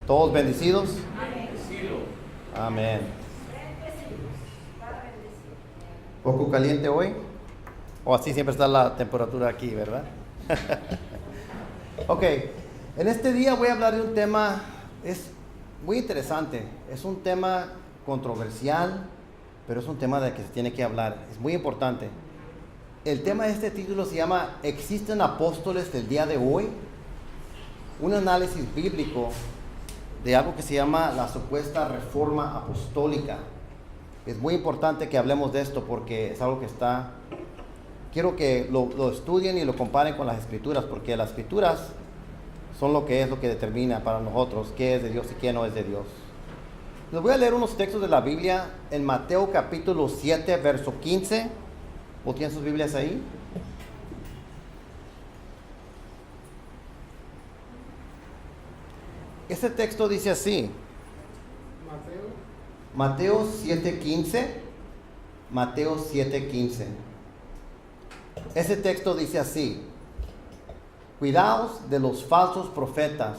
¿Todos bendecidos? Amén. ¿Poco caliente hoy? O así siempre está la temperatura aquí, ¿verdad? Ok, en este día voy a hablar de un tema, es muy interesante, es un tema controversial, pero es un tema de que se tiene que hablar, es muy importante. El tema de este título se llama ¿Existen apóstoles del día de hoy? Un análisis bíblico de algo que se llama la supuesta reforma apostólica. Es muy importante que hablemos de esto porque es algo que quiero que lo estudien y lo comparen con las escrituras, porque las escrituras son lo que determina para nosotros qué es de Dios y qué no es de Dios. Les voy a leer unos textos de la Biblia en Mateo capítulo 7, verso 15. ¿O tienen sus Biblias ahí? Este texto dice así. Mateo 7:15. Mateo 7:15. Ese texto dice así: cuidaos de los falsos profetas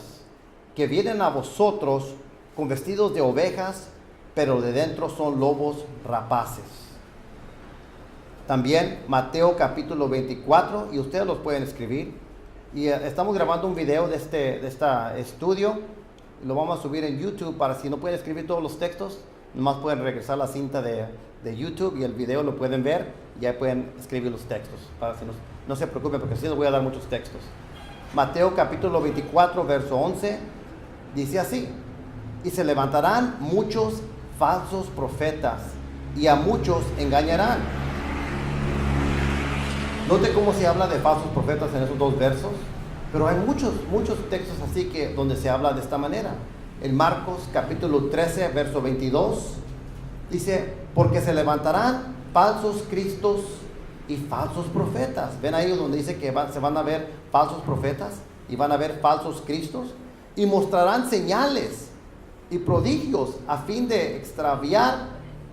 que vienen a vosotros con vestidos de ovejas, pero de dentro son lobos rapaces. También Mateo capítulo 24, y ustedes los pueden escribir. Y estamos grabando un video de este estudio. Lo vamos a subir en YouTube para si no pueden escribir todos los textos, nomás pueden regresar la cinta de YouTube y el video lo pueden ver y ya pueden escribir los textos. Para si no se preocupen porque sí les voy a dar muchos textos. Mateo capítulo 24, verso 11, dice así: y se levantarán muchos falsos profetas y a muchos engañarán. Note cómo se habla de falsos profetas en esos dos versos, pero hay muchos textos así que donde se habla de esta manera. En Marcos capítulo 13, verso 22, dice: porque se levantarán falsos cristos y falsos profetas. ¿Ven ahí donde dice que se van a ver falsos profetas y van a ver falsos cristos? Y mostrarán señales y prodigios a fin de extraviar,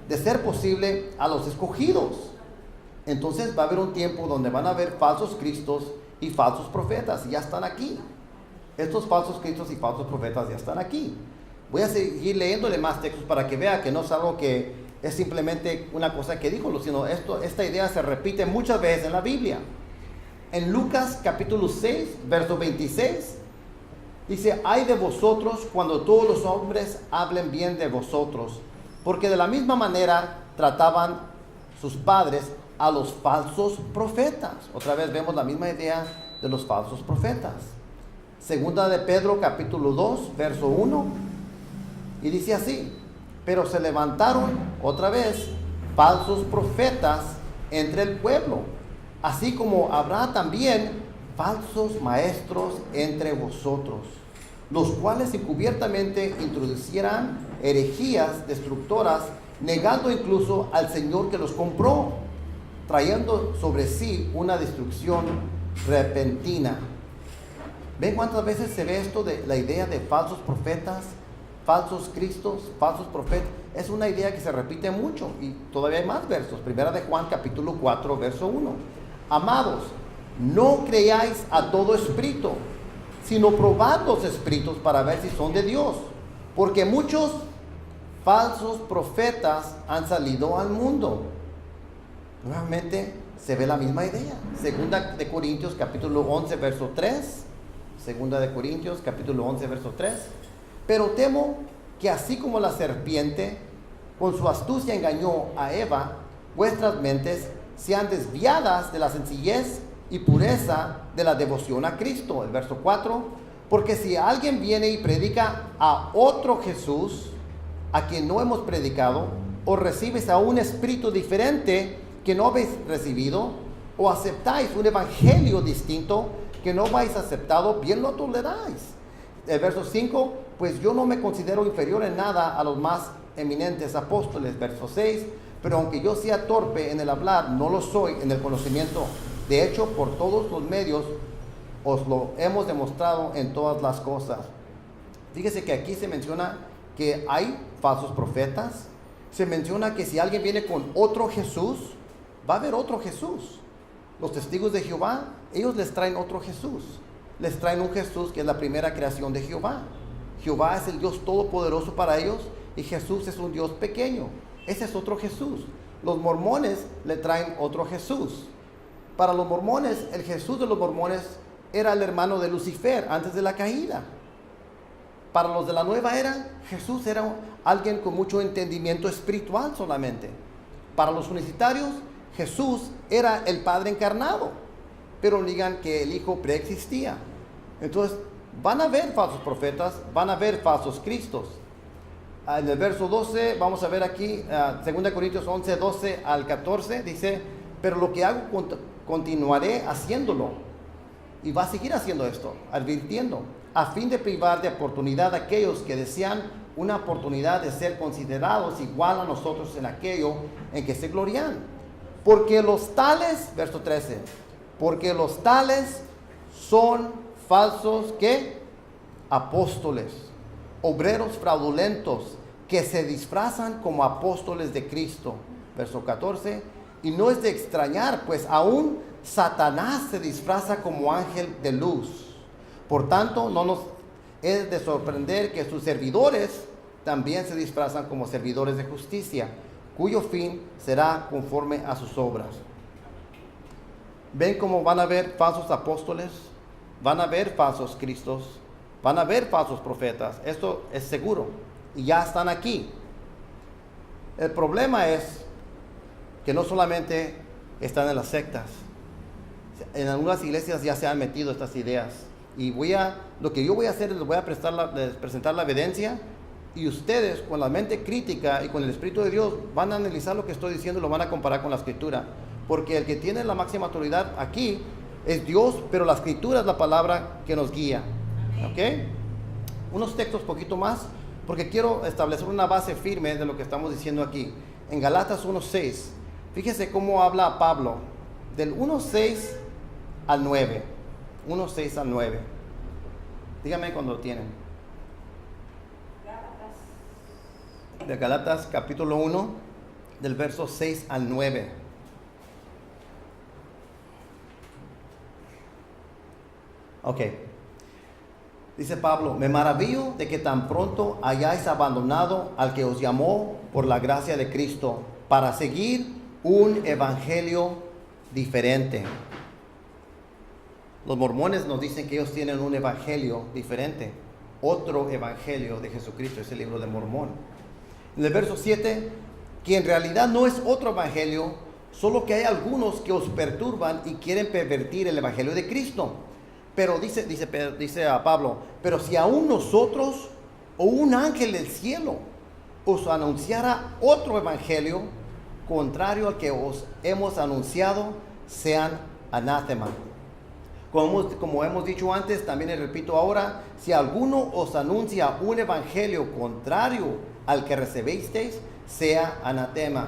de ser posible, a los escogidos. Entonces va a haber un tiempo donde van a haber falsos cristos y falsos profetas, y ya están aquí. Estos falsos cristos y falsos profetas ya están aquí. Voy a seguir leyéndole más textos para que vea que no es algo que es simplemente una cosa que dijo, sino esta idea se repite muchas veces en la Biblia. En Lucas capítulo 6, verso 26, dice: ay de vosotros cuando todos los hombres hablen bien de vosotros, porque de la misma manera trataban sus padres a los falsos profetas. Otra vez vemos la misma idea de los falsos profetas. Segunda de Pedro capítulo 2, verso 1, y dice así: pero se levantaron otra vez falsos profetas entre el pueblo, así como habrá también falsos maestros entre vosotros, los cuales encubiertamente introducirán herejías destructoras, negando incluso al Señor que los compró, trayendo sobre sí una destrucción repentina. ¿Ven cuántas veces se ve esto de la idea de falsos profetas, falsos cristos, falsos profetas? Es una idea que se repite mucho y todavía hay más versos. Primera de Juan capítulo 4, verso 1. Amados, no creáis a todo espíritu, sino probad los espíritus para ver si son de Dios, porque muchos falsos profetas han salido al mundo. Nuevamente se ve la misma idea. Segunda de Corintios capítulo 11, verso 3. Segunda de Corintios capítulo 11, verso 3. Pero temo que así como la serpiente con su astucia engañó a Eva, vuestras mentes sean desviadas de la sencillez y pureza de la devoción a Cristo. El verso 4. Porque si alguien viene y predica a otro Jesús, a quien no hemos predicado, o recibes a un espíritu diferente que no habéis recibido, o aceptáis un evangelio distinto que no habéis aceptado, bien lo toleráis. El verso 5, pues yo no me considero inferior en nada a los más eminentes apóstoles. Verso 6, pero aunque yo sea torpe en el hablar, no lo soy en el conocimiento. De hecho, por todos los medios os lo hemos demostrado en todas las cosas. Fíjese que aquí se menciona que hay falsos profetas. Se menciona que si alguien viene con otro Jesús, va a haber otro Jesús. Los testigos de Jehová, ellos les traen otro Jesús. Les traen un Jesús que es la primera creación de Jehová. Jehová es el Dios todopoderoso para ellos y Jesús es un Dios pequeño. Ese es otro Jesús. Los mormones le traen otro Jesús. Para los mormones, el Jesús de los mormones era el hermano de Lucifer antes de la caída. Para los de la nueva era, Jesús era alguien con mucho entendimiento espiritual solamente. Para los unicitarios, Jesús era el Padre encarnado, pero digan que el Hijo preexistía. Entonces, van a haber falsos profetas, van a haber falsos cristos. En el verso 12, vamos a ver aquí, 2 Corintios 11, 12 al 14, dice, pero lo que hago, continuaré haciéndolo. Y va a seguir haciendo esto, advirtiendo, a fin de privar de oportunidad a aquellos que desean una oportunidad de ser considerados igual a nosotros en aquello en que se glorian. Porque los tales, verso 13, porque los tales son falsos, ¿qué? Apóstoles, obreros fraudulentos, que se disfrazan como apóstoles de Cristo. Verso 14, y no es de extrañar, pues aún Satanás se disfraza como ángel de luz. Por tanto, no nos es de sorprender que sus servidores también se disfrazan como servidores de justicia, cuyo fin será conforme a sus obras. ¿Ven cómo van a haber falsos apóstoles? Van a haber falsos cristos, van a haber falsos profetas. Esto es seguro y ya están aquí. El problema es que no solamente están en las sectas. En algunas iglesias ya se han metido estas ideas. Y lo que yo voy a hacer es les voy a presentar la evidencia, y ustedes con la mente crítica y con el Espíritu de Dios van a analizar lo que estoy diciendo y lo van a comparar con la Escritura. Porque el que tiene la máxima autoridad aquí es Dios, pero la Escritura es la palabra que nos guía. ¿Ok? Unos textos poquito más, porque quiero establecer una base firme de lo que estamos diciendo aquí. En Galatas 1:6, fíjese cómo habla Pablo, del 1:6 al 9. 1:6 al 9. Dígame cuando lo tienen. De Galatas capítulo 1, del verso 6 al 9. Ok. Dice Pablo, me maravillo de que tan pronto hayáis abandonado al que os llamó por la gracia de Cristo para seguir un evangelio diferente. Los mormones nos dicen que ellos tienen un evangelio diferente, otro evangelio de Jesucristo, es el libro de Mormón. En el verso 7, que en realidad no es otro evangelio, solo que hay algunos que os perturban y quieren pervertir el evangelio de Cristo. Pero dice a Pablo, pero si aún nosotros o un ángel del cielo os anunciara otro evangelio contrario al que os hemos anunciado, sean anátema. Como hemos dicho antes, también les repito ahora, si alguno os anuncia un evangelio contrario al que recibisteis, sea anatema.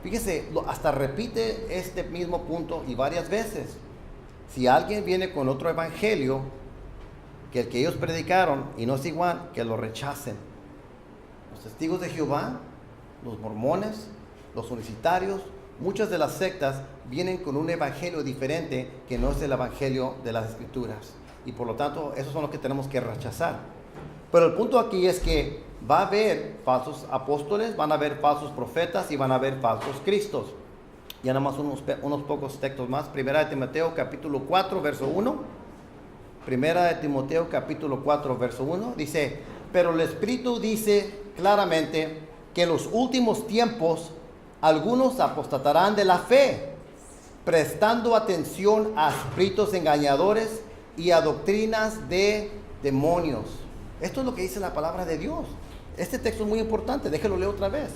Fíjese, hasta repite este mismo punto y varias veces. Si alguien viene con otro evangelio que el que ellos predicaron y no es igual, que lo rechacen. Los testigos de Jehová, los mormones, los unicitarios, muchas de las sectas vienen con un evangelio diferente que no es el evangelio de las Escrituras. Y por lo tanto, esos son los que tenemos que rechazar. Pero el punto aquí es que va a haber falsos apóstoles, van a haber falsos profetas y van a haber falsos cristos. Ya nada más unos pocos textos más. Primera de Timoteo capítulo 4 verso 1. Primera de Timoteo capítulo 4 verso 1 dice, pero el Espíritu dice claramente que en los últimos tiempos algunos apostatarán de la fe, prestando atención a espíritus engañadores y a doctrinas de demonios. Esto es lo que dice la palabra de Dios. Este texto es muy importante, déjelo leer otra vez.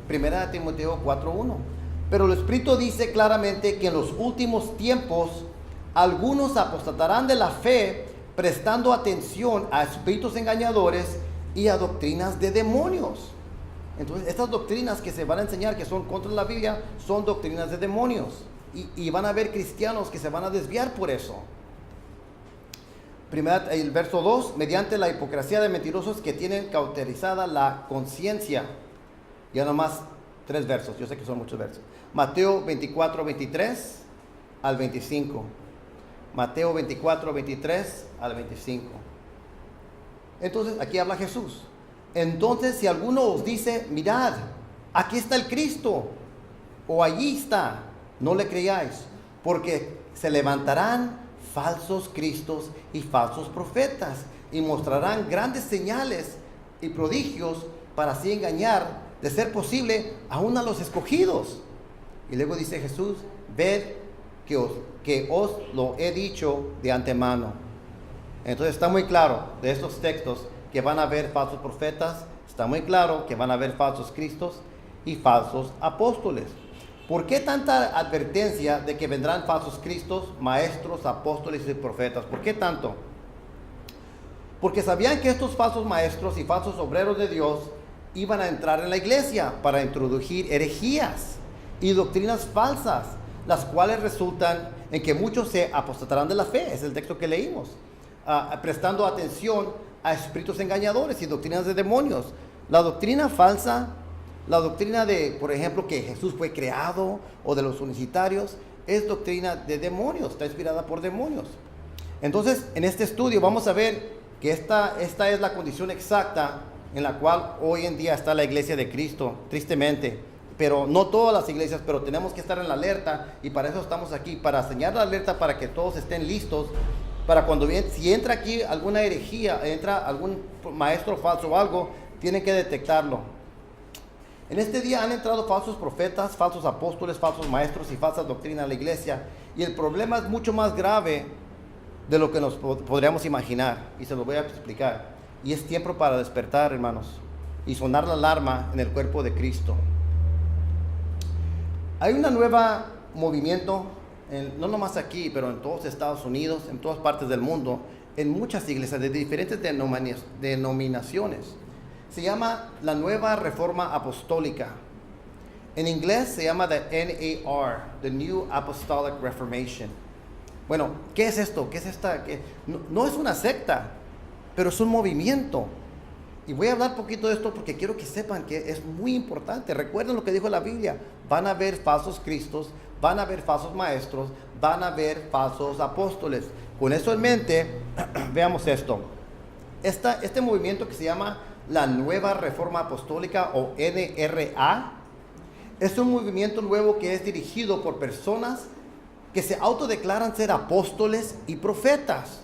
Primera de Timoteo 4:1. Pero el Espíritu dice claramente que en los últimos tiempos algunos apostatarán de la fe, prestando atención a espíritus engañadores y a doctrinas de demonios. Entonces, estas doctrinas que se van a enseñar que son contra la Biblia son doctrinas de demonios. Y van a haber cristianos que se van a desviar por eso. Primero, el verso 2, mediante la hipocresía de mentirosos que tienen cauterizada la conciencia. Ya nomás 3 versos, yo sé que son muchos versos. Mateo 24, 23 al 25. Mateo 24, 23 al 25. Entonces, aquí habla Jesús. Entonces, si alguno os dice, mirad, aquí está el Cristo, o allí está, no le creáis, porque se levantarán falsos cristos y falsos profetas, y mostrarán grandes señales y prodigios para así engañar, de ser posible, aún a los escogidos. Y luego dice Jesús, ved que os lo he dicho de antemano. Entonces está muy claro de estos textos que van a haber falsos profetas, está muy claro que van a haber falsos cristos y falsos apóstoles. ¿Por qué tanta advertencia de que vendrán falsos cristos, maestros, apóstoles y profetas? ¿Por qué tanto? Porque sabían que estos falsos maestros y falsos obreros de Dios iban a entrar en la iglesia para introducir herejías y doctrinas falsas, las cuales resultan en que muchos se apostatarán de la fe. Es el texto que leímos. Prestando atención a espíritus engañadores y doctrinas de demonios. La doctrina falsa, la doctrina de, por ejemplo, que Jesús fue creado, o de los unicitarios, es doctrina de demonios, está inspirada por demonios. Entonces, en este estudio vamos a ver que esta es la condición exacta en la cual hoy en día está la iglesia de Cristo, tristemente. Pero no todas las iglesias, pero tenemos que estar en la alerta, y para eso estamos aquí, para señalar la alerta, para que todos estén listos, para cuando bien, si entra aquí alguna herejía, entra algún maestro falso o algo, tienen que detectarlo. En este día han entrado falsos profetas, falsos apóstoles, falsos maestros y falsas doctrinas a la iglesia, y el problema es mucho más grave de lo que nos podríamos imaginar, y se lo voy a explicar. Y es tiempo para despertar, hermanos, y sonar la alarma en el cuerpo de Cristo. Hay una nueva movimiento, no nomás aquí, pero en todos Estados Unidos, en todas partes del mundo, en muchas iglesias de diferentes denominaciones. Se llama la Nueva Reforma Apostólica. En inglés se llama the NAR, the New Apostolic Reformation. Bueno, ¿qué es esto? ¿Qué es esta? No es una secta, pero es un movimiento. Y voy a hablar un poquito de esto porque quiero que sepan que es muy importante. Recuerden lo que dijo la Biblia. Van a haber falsos cristos, van a haber falsos maestros, van a haber falsos apóstoles. Con eso en mente, veamos esto. Este movimiento que se llama la Nueva Reforma Apostólica, o NRA, es un movimiento nuevo que es dirigido por personas que se autodeclaran ser apóstoles y profetas,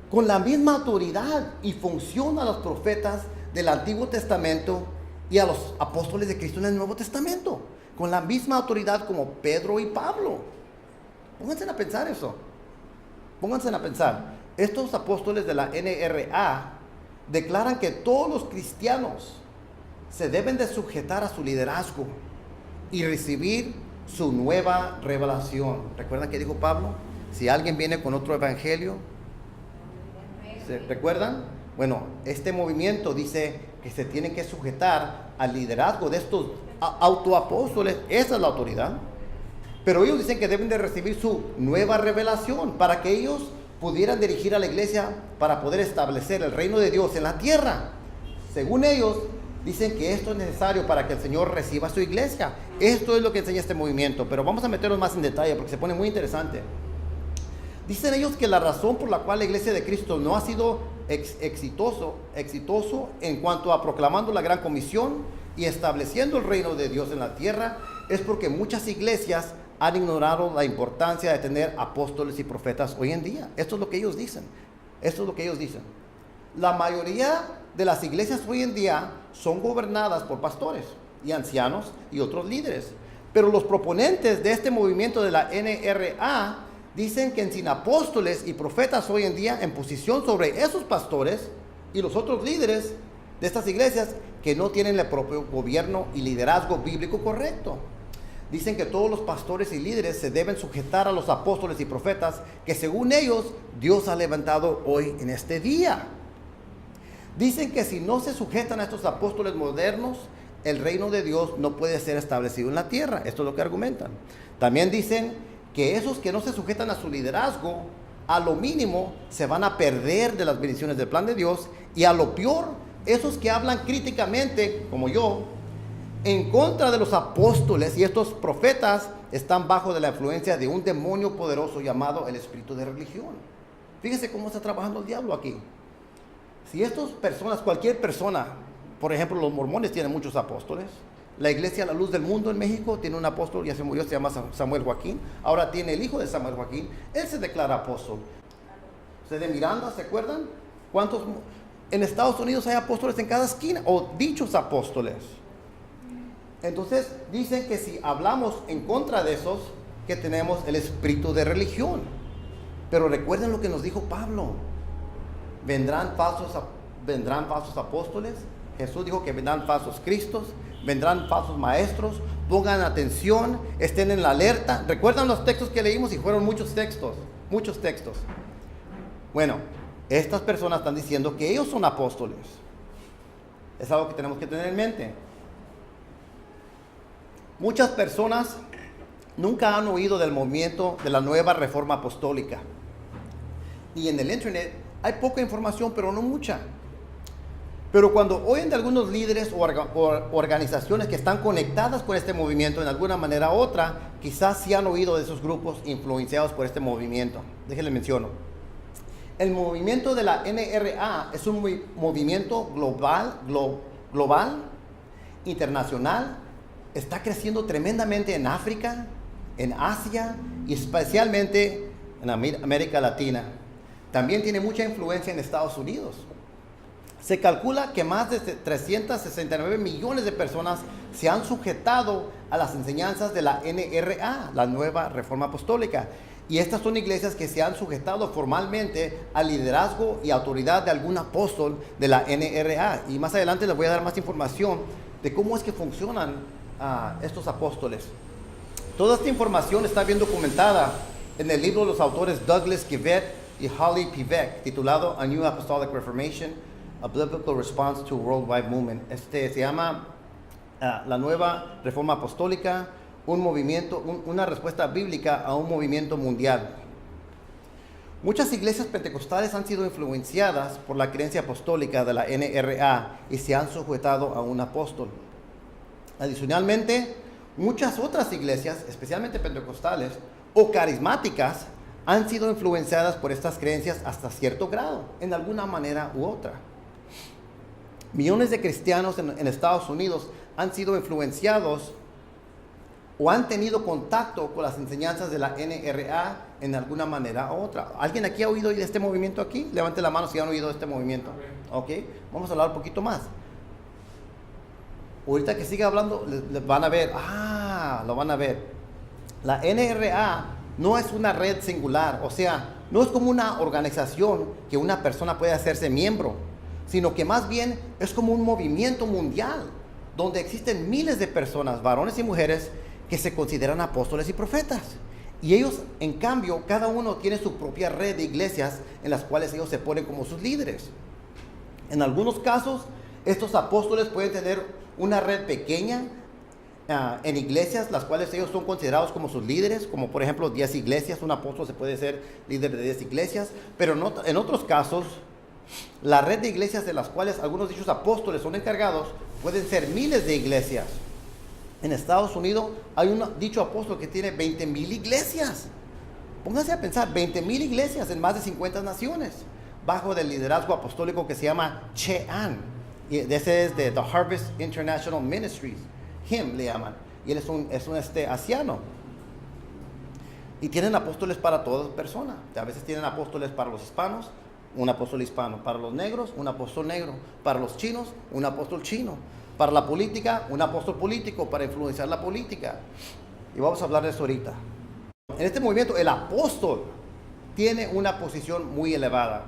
con la misma autoridad y función a los profetas del Antiguo Testamento y a los apóstoles de Cristo en el Nuevo Testamento, con la misma autoridad como Pedro y Pablo. Pónganse a pensar eso. Pónganse a pensar. Estos apóstoles de la NRA declaran que todos los cristianos se deben de sujetar a su liderazgo y recibir su nueva revelación. ¿Recuerdan que dijo Pablo? Si alguien viene con otro evangelio, ¿se recuerdan? Bueno, este movimiento dice que se tienen que sujetar al liderazgo de estos autoapóstoles. Esa es la autoridad. Pero ellos dicen que deben de recibir su nueva revelación para que ellos pudieran dirigir a la iglesia para poder establecer el reino de Dios en la tierra. Según ellos, dicen que esto es necesario para que el Señor reciba su iglesia. Esto es lo que enseña este movimiento, pero vamos a meternos más en detalle porque se pone muy interesante. Dicen ellos que la razón por la cual la iglesia de Cristo no ha sido exitoso en cuanto a proclamando la gran comisión y estableciendo el reino de Dios en la tierra es porque muchas iglesias han ignorado la importancia de tener apóstoles y profetas hoy en día. Esto es lo que ellos dicen. Esto es lo que ellos dicen. La mayoría de las iglesias hoy en día son gobernadas por pastores y ancianos y otros líderes. Pero los proponentes de este movimiento de la NRA dicen que sin apóstoles y profetas hoy en día en posición sobre esos pastores y los otros líderes de estas iglesias, que no tienen el propio gobierno y liderazgo bíblico correcto. Dicen que todos los pastores y líderes se deben sujetar a los apóstoles y profetas que según ellos Dios ha levantado hoy en este día. Dicen que si no se sujetan a estos apóstoles modernos, el reino de Dios no puede ser establecido en la tierra. Esto es lo que argumentan. También dicen que esos que no se sujetan a su liderazgo, a lo mínimo se van a perder de las bendiciones del plan de Dios, y a lo peor, esos que hablan críticamente, como yo, en contra de los apóstoles y estos profetas, están bajo de la influencia de un demonio poderoso llamado el espíritu de religión. Fíjense cómo está trabajando el diablo aquí. Si estas personas, cualquier persona, por ejemplo, los mormones tienen muchos apóstoles. La iglesia La Luz del Mundo en México tiene un apóstol, ya se murió, se llama Samuel Joaquín. Ahora tiene el hijo de Samuel Joaquín. Él se declara apóstol. Ustedes de Miranda, ¿se acuerdan? ¿Cuántos? En Estados Unidos hay apóstoles en cada esquina, o dichos apóstoles. Entonces dicen que si hablamos en contra de esos, que tenemos el espíritu de religión. Pero recuerden lo que nos dijo Pablo. Vendrán falsos apóstoles. Jesús dijo que vendrán falsos cristos, vendrán falsos maestros. Pongan atención, estén en la alerta. ¿Recuerdan los textos que leímos? Y fueron muchos textos. Bueno, estas personas están diciendo que ellos son apóstoles. Es algo que tenemos que tener en mente. Muchas personas nunca han oído del movimiento de la nueva reforma apostólica. Y en el internet hay poca información, pero no mucha. Pero cuando oyen de algunos líderes o organizaciones que están conectadas con este movimiento en alguna manera u otra, quizás sí han oído de esos grupos influenciados por este movimiento. Déjenles menciono. El movimiento de la NRA es un movimiento global, internacional. Está creciendo tremendamente en África, en Asia y especialmente en América Latina. También tiene mucha influencia en Estados Unidos. Se calcula que más de 369 millones de personas se han sujetado a las enseñanzas de la NRA, la Nueva Reforma Apostólica. Y estas son iglesias que se han sujetado formalmente al liderazgo y autoridad de algún apóstol de la NRA. Y más adelante les voy a dar más información de cómo es que funcionan estos apóstoles. Toda esta información está bien documentada en el libro de los autores Douglas Givet y Holly Pivec, titulado A New Apostolic Reformation, A Biblical Response to a Worldwide Movement. Se llama La Nueva Reforma Apostólica, un movimiento, una respuesta bíblica a un movimiento mundial. Muchas iglesias pentecostales han sido influenciadas por la creencia apostólica de la NRA y se han sujetado a un apóstol. Adicionalmente, muchas otras iglesias, especialmente pentecostales o carismáticas, han sido influenciadas por estas creencias hasta cierto grado, en alguna manera u otra. Millones de cristianos en Estados Unidos han sido influenciados o han tenido contacto con las enseñanzas de la NRA en alguna manera u otra. ¿Alguien aquí ha oído de este movimiento aquí? Levante la mano si han oído de este movimiento. Ok, vamos a hablar un poquito más. Ahorita que siga hablando, les van a ver, lo van a ver. La NRA no es una red singular, o sea, no es como una organización que una persona puede hacerse miembro, sino que más bien es como un movimiento mundial, donde existen miles de personas, varones y mujeres, que se consideran apóstoles y profetas. Y ellos, en cambio, cada uno tiene su propia red de iglesias en las cuales ellos se ponen como sus líderes. En algunos casos, estos apóstoles pueden tener una red pequeña en iglesias, las cuales ellos son considerados como sus líderes, como por ejemplo 10 iglesias. Un apóstol se puede ser líder de 10 iglesias, pero en otros casos, la red de iglesias de las cuales algunos dichos apóstoles son encargados, pueden ser miles de iglesias. En Estados Unidos hay un dicho apóstol que tiene 20,000 iglesias. Pónganse a pensar, 20,000 iglesias en más de 50 naciones, bajo el liderazgo apostólico que se llama Che-An. Y ese es de The Harvest International Ministries. Le llaman. Y él es un asiano. Y tienen apóstoles para todas personas. A veces tienen apóstoles para los hispanos, un apóstol hispano. Para los negros, un apóstol negro. Para los chinos, un apóstol chino. Para la política, un apóstol político para influenciar la política. Y vamos a hablar de eso ahorita. En este movimiento, el apóstol tiene una posición muy elevada.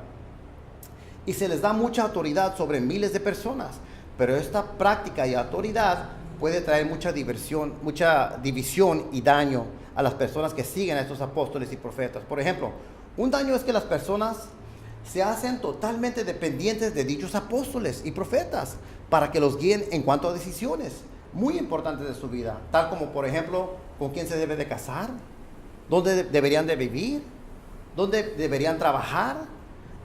Y se les da mucha autoridad sobre miles de personas. Pero esta práctica y autoridad puede traer mucha división y daño a las personas que siguen a estos apóstoles y profetas. Por ejemplo, un daño es que las personas se hacen totalmente dependientes de dichos apóstoles y profetas para que los guíen en cuanto a decisiones muy importantes de su vida, tal como por ejemplo, con quién se debe de casar, dónde deberían de vivir, dónde deberían trabajar.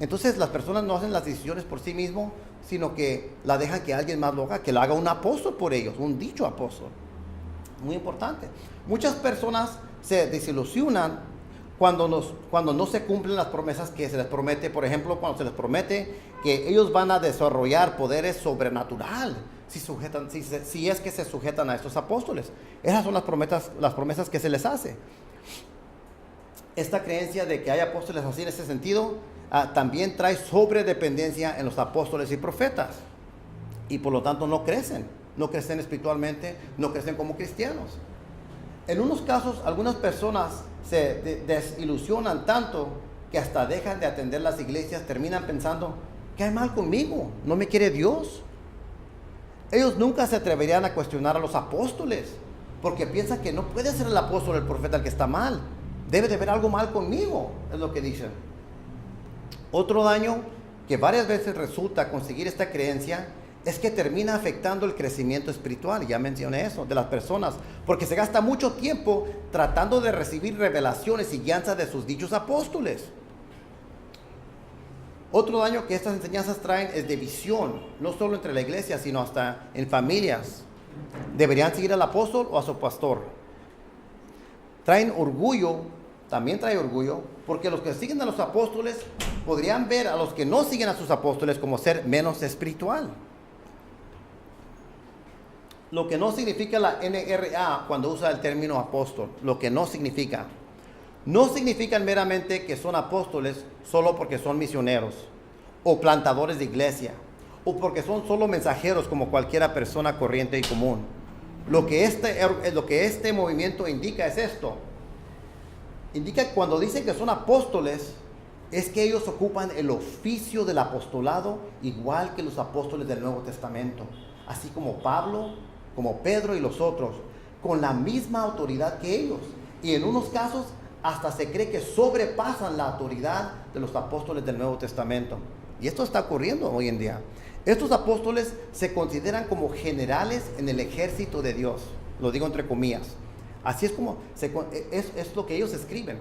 Entonces las personas no hacen las decisiones por sí mismos, sino que la dejan que alguien más lo haga, que lo haga un apóstol por ellos, un dicho apóstol. Muy importante. Muchas personas se desilusionan cuando no se cumplen las promesas que se les promete. Por ejemplo, cuando se les promete que ellos van a desarrollar poderes sobrenatural si es que se sujetan a estos apóstoles. Esas son las promesas que se les hace. Esta creencia de que hay apóstoles así en ese sentido también trae sobredependencia en los apóstoles y profetas, y por lo tanto no crecen espiritualmente, no crecen como cristianos. En unos casos, algunas personas se desilusionan tanto que hasta dejan de atender las iglesias, terminan pensando: ¿qué hay mal conmigo? ¿No me quiere Dios? Ellos nunca se atreverían a cuestionar a los apóstoles, porque piensan que no puede ser el apóstol, el profeta, el que está mal. Debe de haber algo mal conmigo, es lo que dicen. Otro daño que varias veces resulta conseguir esta creencia es que termina afectando el crecimiento espiritual, ya mencioné eso, de las personas, porque se gasta mucho tiempo tratando de recibir revelaciones y guianzas de sus dichos apóstoles. Otro daño que estas enseñanzas traen es división, no solo entre la iglesia, sino hasta en familias. ¿Deberían seguir al apóstol o a su pastor? Traen orgullo, también trae orgullo, porque los que siguen a los apóstoles podrían ver a los que no siguen a sus apóstoles como ser menos espiritual. Lo que no significa la NRA cuando usa el término apóstol, lo que no significan meramente que son apóstoles solo porque son misioneros o plantadores de iglesia o porque son solo mensajeros como cualquier persona corriente y común. Lo que este movimiento indica es esto. Indica que cuando dicen que son apóstoles es que ellos ocupan el oficio del apostolado igual que los apóstoles del Nuevo Testamento, así como Pablo, como Pedro y los otros, con la misma autoridad que ellos, y en unos casos hasta se cree que sobrepasan la autoridad de los apóstoles del Nuevo Testamento. Y esto está ocurriendo hoy en día. Estos apóstoles se consideran como generales en el ejército de Dios, lo digo entre comillas. Así es como es lo que ellos escriben.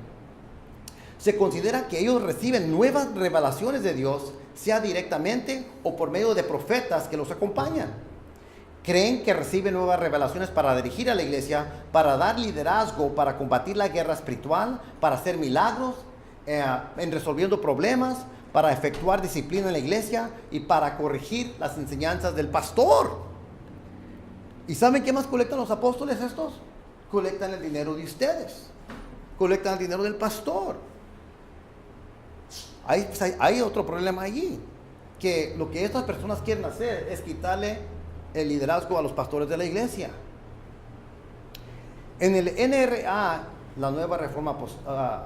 Se considera que ellos reciben nuevas revelaciones de Dios, sea directamente o por medio de profetas que los acompañan. Creen que reciben nuevas revelaciones para dirigir a la iglesia, para dar liderazgo, para combatir la guerra espiritual, para hacer milagros, en resolviendo problemas, para efectuar disciplina en la iglesia y para corregir las enseñanzas del pastor. ¿Y saben qué más colectan los apóstoles estos? Colectan el dinero de ustedes, colectan el dinero del pastor. Hay otro problema allí, que lo que estas personas quieren hacer es quitarle el liderazgo a los pastores de la iglesia. En el NRA, la nueva reforma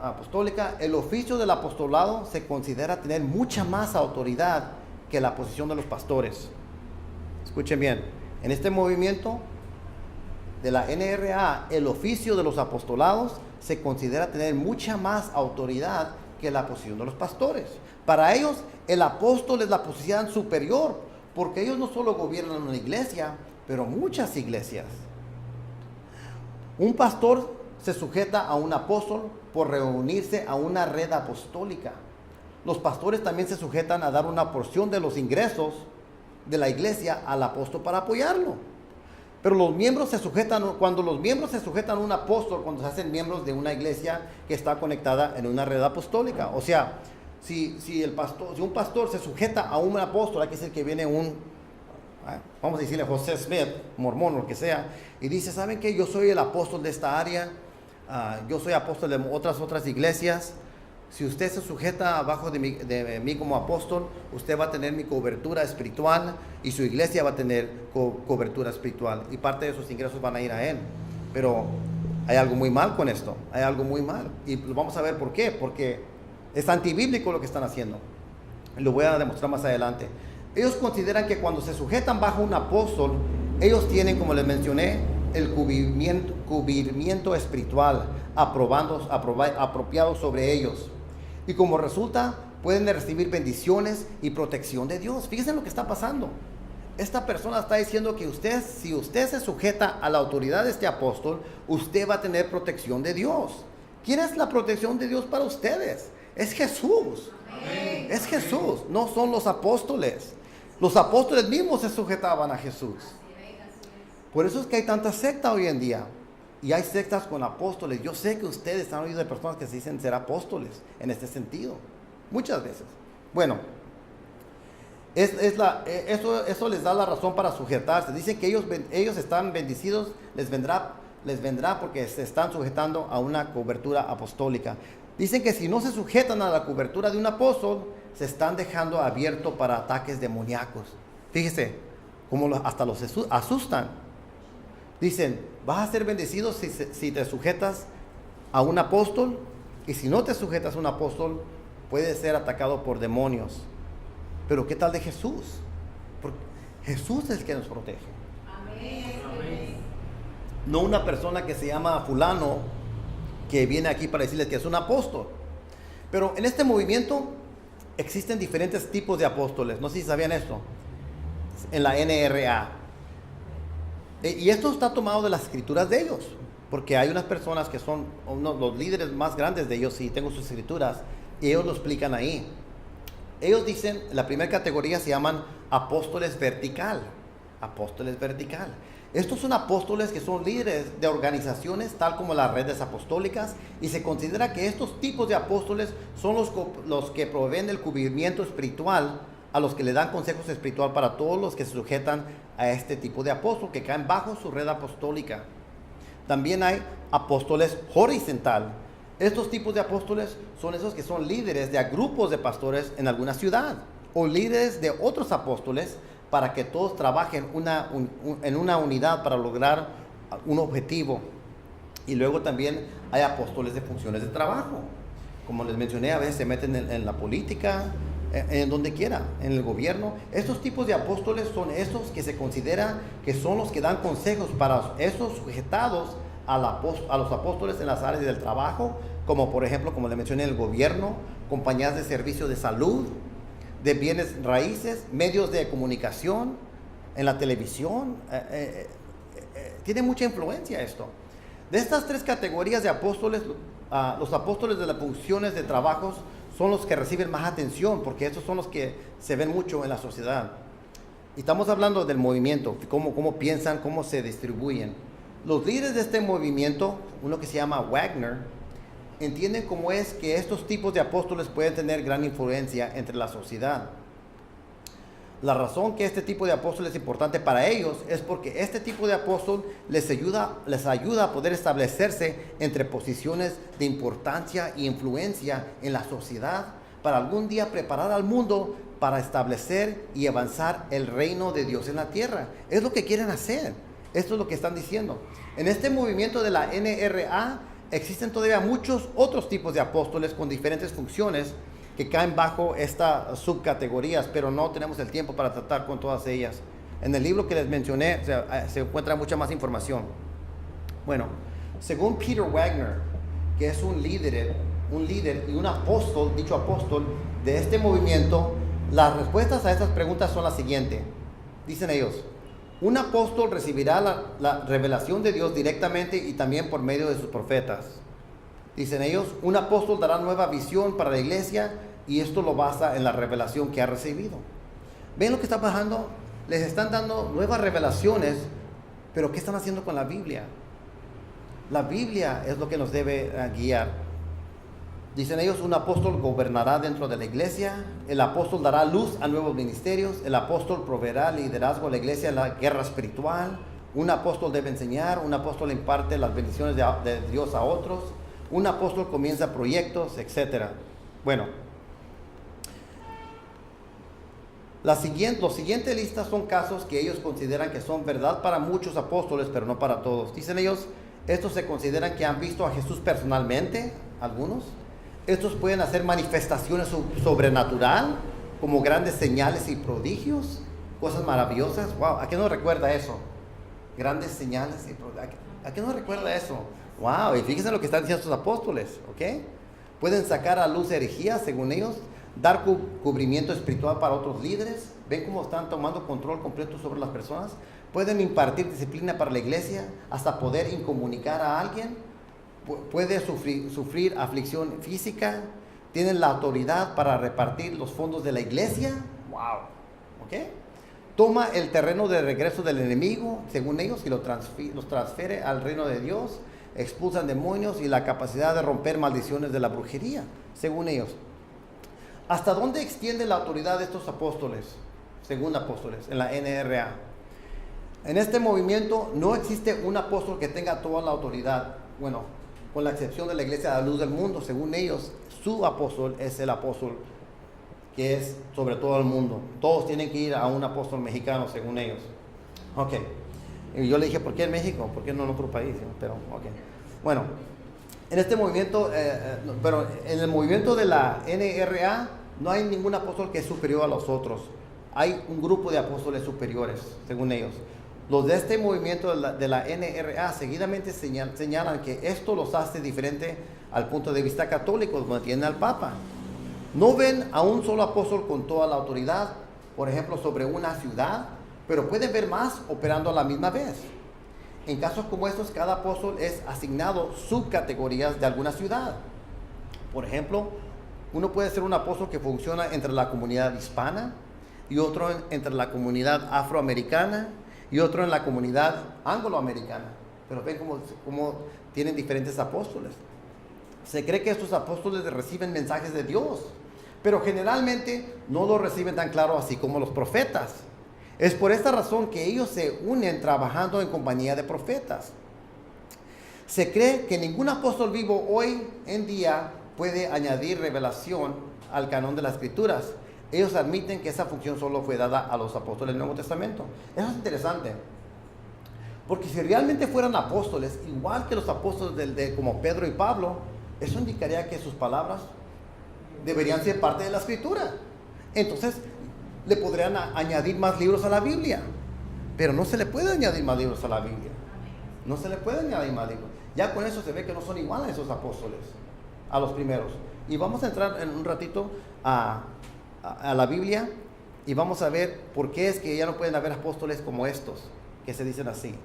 apostólica, el oficio del apostolado se considera tener mucha más autoridad que la posición de los pastores. Escuchen bien, en este movimiento de la NRA, el oficio de los apostolados se considera tener mucha más autoridad que la posición de los pastores. Para ellos, el apóstol es la posición superior, porque ellos no solo gobiernan una iglesia, pero muchas iglesias. Un pastor se sujeta a un apóstol por reunirse a una red apostólica. Los pastores también se sujetan a dar una porción de los ingresos de la iglesia al apóstol para apoyarlo. Pero cuando los miembros se sujetan a un apóstol, cuando se hacen miembros de una iglesia que está conectada en una red apostólica. O sea, si un pastor se sujeta a un apóstol, hay que decir que viene vamos a decirle José Smith, mormón o lo que sea, y dice: ¿saben qué? Yo soy el apóstol de esta área, yo soy apóstol de otras iglesias. Si usted se sujeta abajo de mí como apóstol, usted va a tener mi cobertura espiritual y su iglesia va a tener cobertura espiritual y parte de sus ingresos van a ir a él. Pero hay algo muy mal con esto, hay algo muy mal, y vamos a ver por qué. Porque es antibíblico lo que están haciendo. Lo voy a demostrar más adelante. Ellos consideran que cuando se sujetan bajo un apóstol, ellos tienen, como les mencioné, el cubrimiento espiritual apropiado sobre ellos. Y como resulta, pueden recibir bendiciones y protección de Dios. Fíjense lo que está pasando. Esta persona está diciendo que si usted se sujeta a la autoridad de este apóstol, usted va a tener protección de Dios. ¿Quién es la protección de Dios para ustedes? Es Jesús. Amén. Es Jesús, no son los apóstoles. Los apóstoles mismos se sujetaban a Jesús. Por eso es que hay tanta secta hoy en día. Y hay sectas con apóstoles. Yo sé que ustedes han oído de personas que se dicen ser apóstoles en este sentido. Muchas veces. Bueno, eso les da la razón para sujetarse. Dicen que ellos están bendecidos, les vendrá porque se están sujetando a una cobertura apostólica. Dicen que si no se sujetan a la cobertura de un apóstol, se están dejando abierto para ataques demoníacos. Fíjese, como hasta los asustan. Dicen, vas a ser bendecido si te sujetas a un apóstol, y si no te sujetas a un apóstol, puedes ser atacado por demonios. Pero ¿qué tal de Jesús? Porque Jesús es el que nos protege. Amén. No una persona que se llama fulano, que viene aquí para decirles que es un apóstol. Pero en este movimiento existen diferentes tipos de apóstoles. No sé si sabían esto. En la NRA. Y esto está tomado de las escrituras de ellos. Porque hay unas personas que son los líderes más grandes de ellos, y tengo sus escrituras, y ellos lo explican ahí. Ellos dicen, la primera categoría se llaman apóstoles vertical. Apóstoles vertical. Estos son apóstoles que son líderes de organizaciones tal como las redes apostólicas, y se considera que estos tipos de apóstoles son los que proveen el cubrimiento espiritual a los que le dan consejos espiritual para todos los que se sujetan a este tipo de apóstol, que caen bajo su red apostólica. También hay apóstoles horizontal. Estos tipos de apóstoles son esos que son líderes de grupos de pastores en alguna ciudad, o líderes de otros apóstoles, para que todos trabajen en una unidad para lograr un objetivo. Y luego también hay apóstoles de funciones de trabajo. Como les mencioné, a veces se meten en la política, en donde quiera, en el gobierno. Estos tipos de apóstoles son esos que se considera que son los que dan consejos para esos sujetados a los apóstoles en las áreas del trabajo, como por ejemplo, como le mencioné, el gobierno, compañías de servicio de salud, de bienes raíces, medios de comunicación, en la televisión. Tiene mucha influencia esto. De estas tres categorías de apóstoles, los apóstoles de las funciones de trabajos son los que reciben más atención, porque estos son los que se ven mucho en la sociedad. Y estamos hablando del movimiento, cómo piensan, cómo se distribuyen. Los líderes de este movimiento, uno que se llama Wagner, entienden cómo es que estos tipos de apóstoles pueden tener gran influencia entre la sociedad. La razón que este tipo de apóstol es importante para ellos es porque este tipo de apóstol les ayuda a poder establecerse entre posiciones de importancia y influencia en la sociedad, para algún día preparar al mundo para establecer y avanzar el reino de Dios en la tierra. Es lo que quieren hacer. Esto es lo que están diciendo. En este movimiento de la NRA existen todavía muchos otros tipos de apóstoles con diferentes funciones que caen bajo estas subcategorías, pero no tenemos el tiempo para tratar con todas ellas. En el libro que les mencioné se encuentra mucha más información. Bueno, según Peter Wagner, que es un líder y un apóstol, dicho apóstol de este movimiento, las respuestas a estas preguntas son las siguientes. Dicen ellos: un apóstol recibirá la revelación de Dios directamente y también por medio de sus profetas. Dicen ellos, un apóstol dará nueva visión para la iglesia, y esto lo basa en la revelación que ha recibido. ¿Ven lo que está pasando? Les están dando nuevas revelaciones, pero ¿qué están haciendo con la Biblia? La Biblia es lo que nos debe guiar. Dicen ellos, un apóstol gobernará dentro de la iglesia, el apóstol dará luz a nuevos ministerios, el apóstol proveerá liderazgo a la iglesia en la guerra espiritual, un apóstol debe enseñar, un apóstol imparte las bendiciones de Dios a otros, un apóstol comienza proyectos, etc. Bueno, los siguientes listas son casos que ellos consideran que son verdad para muchos apóstoles, pero no para todos. Dicen ellos, estos se consideran que han visto a Jesús personalmente, algunos. Estos pueden hacer manifestaciones sobrenatural, como grandes señales y prodigios, cosas maravillosas. Wow, ¿a qué nos recuerda eso? Grandes señales y prodigios. ¿A qué nos recuerda eso? Wow, y fíjense lo que están diciendo estos apóstoles, ¿ok? Pueden sacar a luz herejías, según ellos, dar cubrimiento espiritual para otros líderes. ¿Ven cómo están tomando control completo sobre las personas? Pueden impartir disciplina para la iglesia, hasta poder incomunicar a alguien. Puede sufrir aflicción física. Tienen la autoridad para repartir los fondos de la iglesia. Wow, ¿ok? toma el terreno de regreso del enemigo, según ellos, y los transfiere al reino de Dios, expulsan demonios y la capacidad de romper maldiciones de la brujería, según ellos. ¿Hasta dónde extiende la autoridad de estos apóstoles, según apóstoles, en la NRA? En este movimiento no existe un apóstol que tenga toda la autoridad, bueno, con la excepción de la Iglesia de la Luz del Mundo. Según ellos, su apóstol es el apóstol que es sobre todo el mundo. Todos tienen que ir a un apóstol mexicano, según ellos. Ok. Y yo le dije, ¿por qué en México? ¿Por qué no en otro país? Pero, ok. Bueno, en este movimiento, pero en el movimiento de la NRA no hay ningún apóstol que es superior a los otros. Hay un grupo de apóstoles superiores, según ellos. Los de este movimiento de la NRA seguidamente señalan que esto los hace diferente al punto de vista católico, donde tienen al Papa. No ven a un solo apóstol con toda la autoridad, por ejemplo, sobre una ciudad, pero pueden ver más operando a la misma vez. En casos como estos, cada apóstol es asignado subcategorías de alguna ciudad. Por ejemplo, uno puede ser un apóstol que funciona entre la comunidad hispana, y otro entre la comunidad afroamericana, y otro en la comunidad angloamericana. Pero ven cómo tienen diferentes apóstoles. Se cree que estos apóstoles reciben mensajes de Dios, pero generalmente no los reciben tan claro así como los profetas. Es por esta razón que ellos se unen trabajando en compañía de profetas. Se cree que ningún apóstol vivo hoy en día puede añadir revelación al canon de las Escrituras. Ellos admiten que esa función solo fue dada a los apóstoles del Nuevo Testamento. Eso es interesante, porque si realmente fueran apóstoles, igual que los apóstoles como Pedro y Pablo, eso indicaría que sus palabras deberían ser parte de la Escritura. Entonces, le podrían añadir más libros a la Biblia, pero no se le puede añadir más libros a la Biblia. No se le puede añadir más libros. Ya con eso se ve que no son iguales a esos apóstoles, a los primeros. Y vamos a entrar en un ratito a la Biblia y vamos a ver por qué es que ya no pueden haber apóstoles como estos, que se dicen así.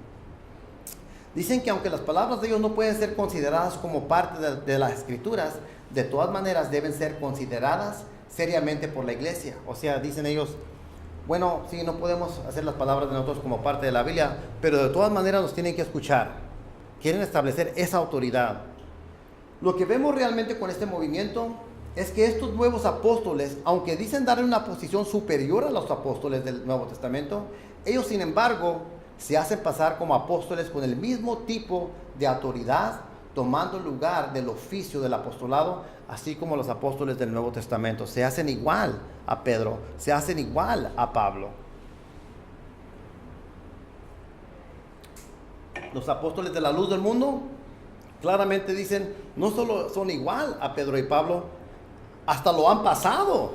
Dicen que aunque las palabras de ellos no pueden ser consideradas como parte de las Escrituras, de todas maneras deben ser consideradas seriamente por la iglesia. O sea, dicen ellos, bueno, sí, no podemos hacer las palabras de nosotros como parte de la Biblia, pero de todas maneras nos tienen que escuchar. Quieren establecer esa autoridad. Lo que vemos realmente con este movimiento es que estos nuevos apóstoles, aunque dicen darle una posición superior a los apóstoles del Nuevo Testamento, ellos sin embargo se hacen pasar como apóstoles con el mismo tipo de autoridad, tomando lugar del oficio del apostolado, así como los apóstoles del Nuevo Testamento. Se hacen igual a Pedro, se hacen igual a Pablo. Los apóstoles de la luz del mundo claramente dicen, no solo son igual a Pedro y Pablo, hasta lo han pasado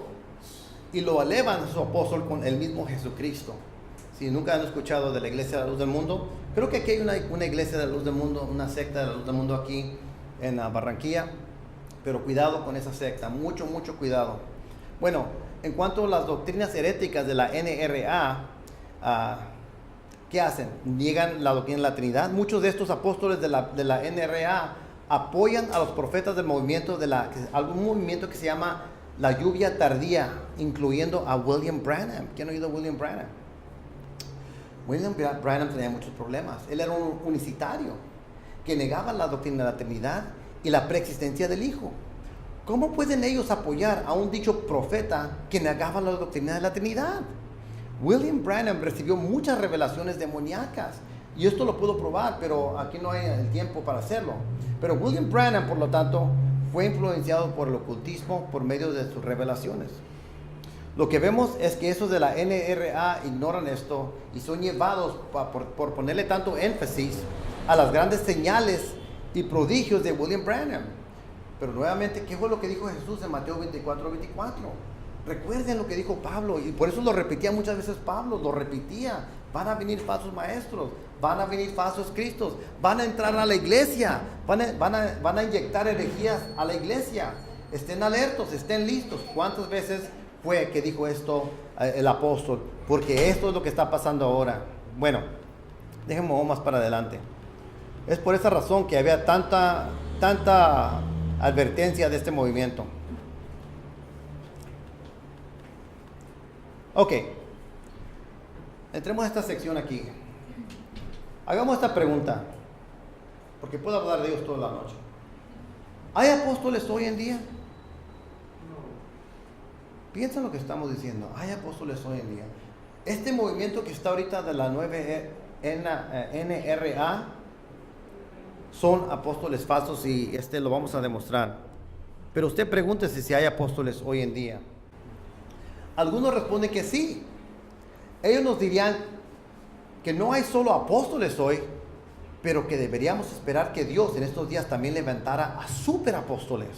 y lo elevan a su apóstol con el mismo Jesucristo. Si nunca han escuchado de la Iglesia de la Luz del Mundo, creo que aquí hay una Iglesia de la Luz del Mundo, una secta de la Luz del Mundo aquí en Barranquilla, pero cuidado con esa secta, mucho cuidado. Bueno, en cuanto a las doctrinas heréticas de la NRA, ¿qué hacen? Niegan la doctrina de la Trinidad. Muchos de estos apóstoles de la NRA apoyan a los profetas del movimiento algún movimiento que se llama la lluvia tardía, incluyendo a William Branham. ¿Quién ha oído a William Branham? William Branham tenía muchos problemas. Él era un unicitario que negaba la doctrina de la Trinidad y la preexistencia del Hijo. ¿Cómo pueden ellos apoyar a un dicho profeta que negaba la doctrina de la Trinidad? William Branham recibió muchas revelaciones demoníacas, y esto lo puedo probar, pero aquí no hay el tiempo para hacerlo. Pero William Branham, por lo tanto, fue influenciado por el ocultismo por medio de sus revelaciones. Lo que vemos es que esos de la NRA ignoran esto y son llevados por ponerle tanto énfasis a las grandes señales y prodigios de William Branham. Pero nuevamente, ¿qué fue lo que dijo Jesús en Mateo 24:24? Recuerden lo que dijo Pablo, y por eso lo repetía muchas veces Pablo, lo repetía. Van a venir falsos maestros, van a venir falsos cristos, van a entrar a la iglesia, van a inyectar herejías a la iglesia. Estén alertos, estén listos. ¿Cuántas veces fue que dijo esto el apóstol? Porque esto es lo que está pasando ahora. Bueno, déjenme más para adelante. Es por esa razón que había tanta advertencia de este movimiento. Ok. Entremos a esta sección aquí. Hagamos esta pregunta, porque puedo hablar de ellos toda la noche. ¿Hay apóstoles hoy en día? Piensa en lo que estamos diciendo. Hay apóstoles hoy en día. Este movimiento que está ahorita de la 9 NRA son apóstoles falsos y lo vamos a demostrar. Pero usted pregúntese si hay apóstoles hoy en día. Algunos responden que sí. Ellos nos dirían que no hay solo apóstoles hoy, pero que deberíamos esperar que Dios en estos días también levantara a superapóstoles.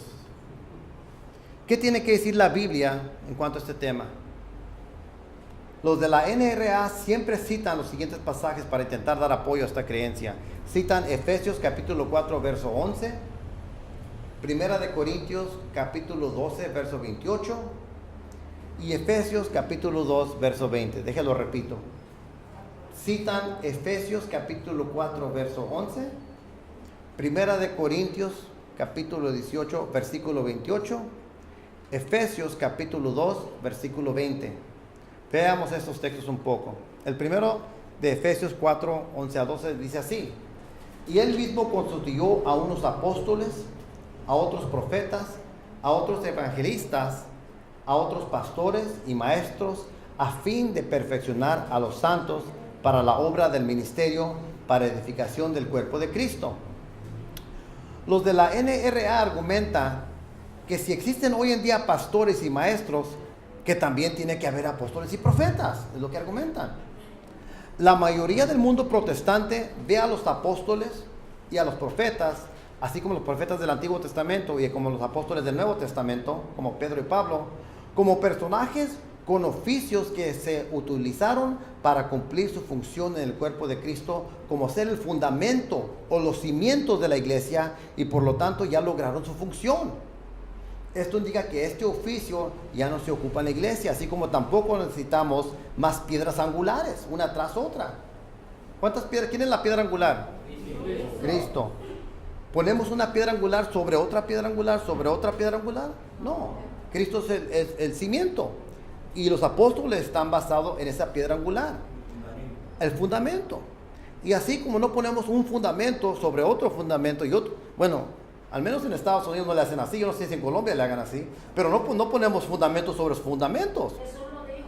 ¿Qué tiene que decir la Biblia en cuanto a este tema? Los de la NRA siempre citan los siguientes pasajes para intentar dar apoyo a esta creencia. Citan Efesios capítulo 4 verso 11, Primera de Corintios capítulo 12 verso 28 y Efesios capítulo 2 verso 20. Déjalo repito. Citan Efesios capítulo 4 verso 11, Primera de Corintios capítulo 18 versículo 28, Efesios capítulo 2 versículo 20. Veamos estos textos un poco. El primero de Efesios 4, 11 a 12 dice así: y él mismo constituyó a unos apóstoles, a otros profetas, a otros evangelistas, a otros pastores y maestros, a fin de perfeccionar a los santos para la obra del ministerio, para edificación del cuerpo de Cristo. Los de la NRA argumentan que si existen hoy en día pastores y maestros, que también tiene que haber apóstoles y profetas, es lo que argumentan. La mayoría del mundo protestante ve a los apóstoles y a los profetas, así como los profetas del Antiguo Testamento y como los apóstoles del Nuevo Testamento, como Pedro y Pablo, como personajes con oficios que se utilizaron para cumplir su función en el cuerpo de Cristo, como ser el fundamento o los cimientos de la iglesia, y por lo tanto ya lograron su función. Esto indica que este oficio ya no se ocupa en la iglesia, así como tampoco necesitamos más piedras angulares, una tras otra. ¿Cuántas piedras? ¿Quién es la piedra angular? Cristo. ¿Ponemos una piedra angular sobre otra piedra angular, sobre otra piedra angular? No. Cristo es el cimiento. Y los apóstoles están basados en esa piedra angular. El fundamento. Y así como no ponemos un fundamento sobre otro fundamento y otro, bueno, al menos en Estados Unidos no le hacen así, yo no sé si en Colombia le hagan así, pero no ponemos fundamentos sobre fundamentos. Eso lo dijo.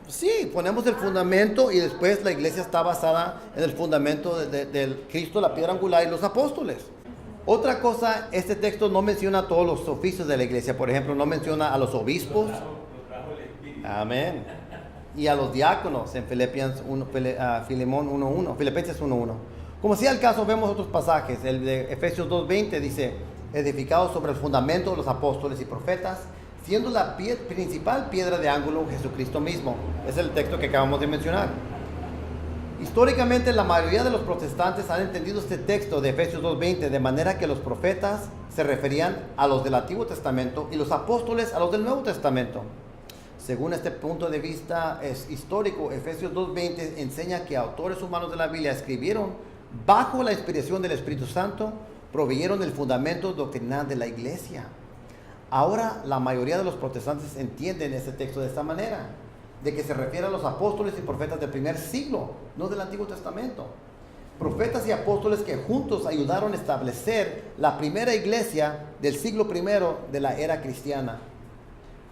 Sí, ponemos el fundamento y después la iglesia está basada en el fundamento del Cristo, la piedra angular y los apóstoles. Otra cosa, este texto no menciona todos los oficios de la iglesia. Por ejemplo, no menciona a los obispos. Amén. Y a los diáconos en Filipenses 1:1. Como sea el caso, vemos otros pasajes. El de Efesios 2:20 dice: edificados sobre el fundamento de los apóstoles y profetas, siendo la principal piedra de ángulo Jesucristo mismo. Es el texto que acabamos de mencionar. Históricamente, la mayoría de los protestantes han entendido este texto de Efesios 2:20 de manera que los profetas se referían a los del Antiguo Testamento y los apóstoles a los del Nuevo Testamento. Según este punto de vista histórico, Efesios 2:20 enseña que autores humanos de la Biblia escribieron bajo la inspiración del Espíritu Santo, proveyeron el fundamento doctrinal de la iglesia. Ahora la mayoría de los protestantes entienden este texto de esta manera, de que se refiere a los apóstoles y profetas del primer siglo, no del Antiguo Testamento. Profetas y apóstoles que juntos ayudaron a establecer la primera iglesia del siglo I de la era cristiana.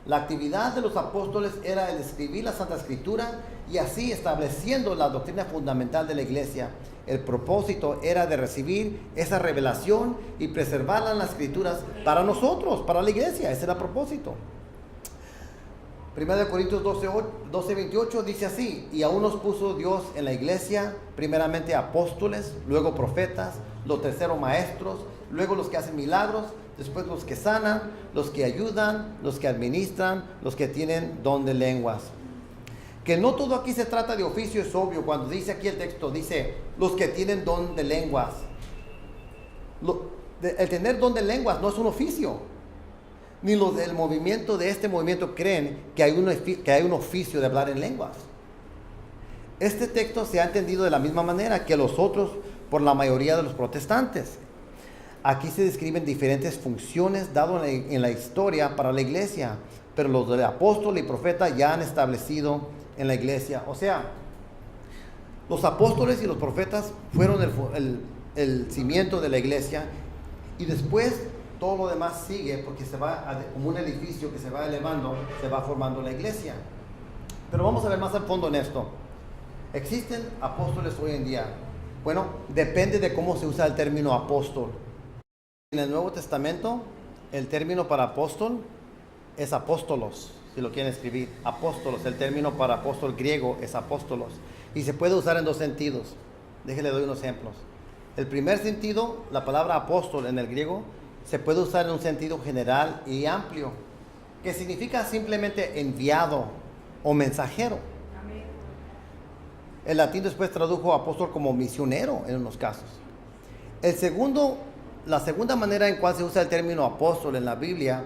La actividad de los apóstoles era el escribir la Santa Escritura y así estableciendo la doctrina fundamental de la iglesia. El propósito era de recibir esa revelación y preservarla en las Escrituras para nosotros, para la iglesia. Ese era el propósito. 1 Corintios 12:28 dice así: y aún nos puso Dios en la iglesia, primeramente apóstoles, luego profetas, los terceros maestros, luego los que hacen milagros, después los que sanan, los que ayudan, los que administran, los que tienen don de lenguas. Que no todo aquí se trata de oficio es obvio. Cuando dice aquí el texto, dice los que tienen don de lenguas. El tener don de lenguas no es un oficio. Ni los del movimiento de este movimiento creen que hay un oficio de hablar en lenguas. Este texto se ha entendido de la misma manera que los otros por la mayoría de los protestantes. Aquí se describen diferentes funciones dadas en la historia para la iglesia, pero los del apóstol y profeta ya han establecido en la iglesia. O sea, Los apóstoles y los profetas fueron el cimiento de la iglesia, y después todo lo demás sigue porque se va como un edificio que se va elevando, se va formando la iglesia. Pero vamos a ver más al fondo en esto. ¿Existen apóstoles hoy en día? Bueno, depende de cómo se usa el término apóstol. En el Nuevo Testamento, el término para apóstol es apóstolos, si lo quieren escribir, apóstolos. El término para apóstol griego es apóstolos, y se puede usar en dos sentidos. Déjenle doy unos ejemplos. El primer sentido, la palabra apóstol en el griego, se puede usar en un sentido general y amplio, que significa simplemente enviado o mensajero. El latín después tradujo apóstol como misionero en unos casos. La segunda manera en cual se usa el término apóstol en la Biblia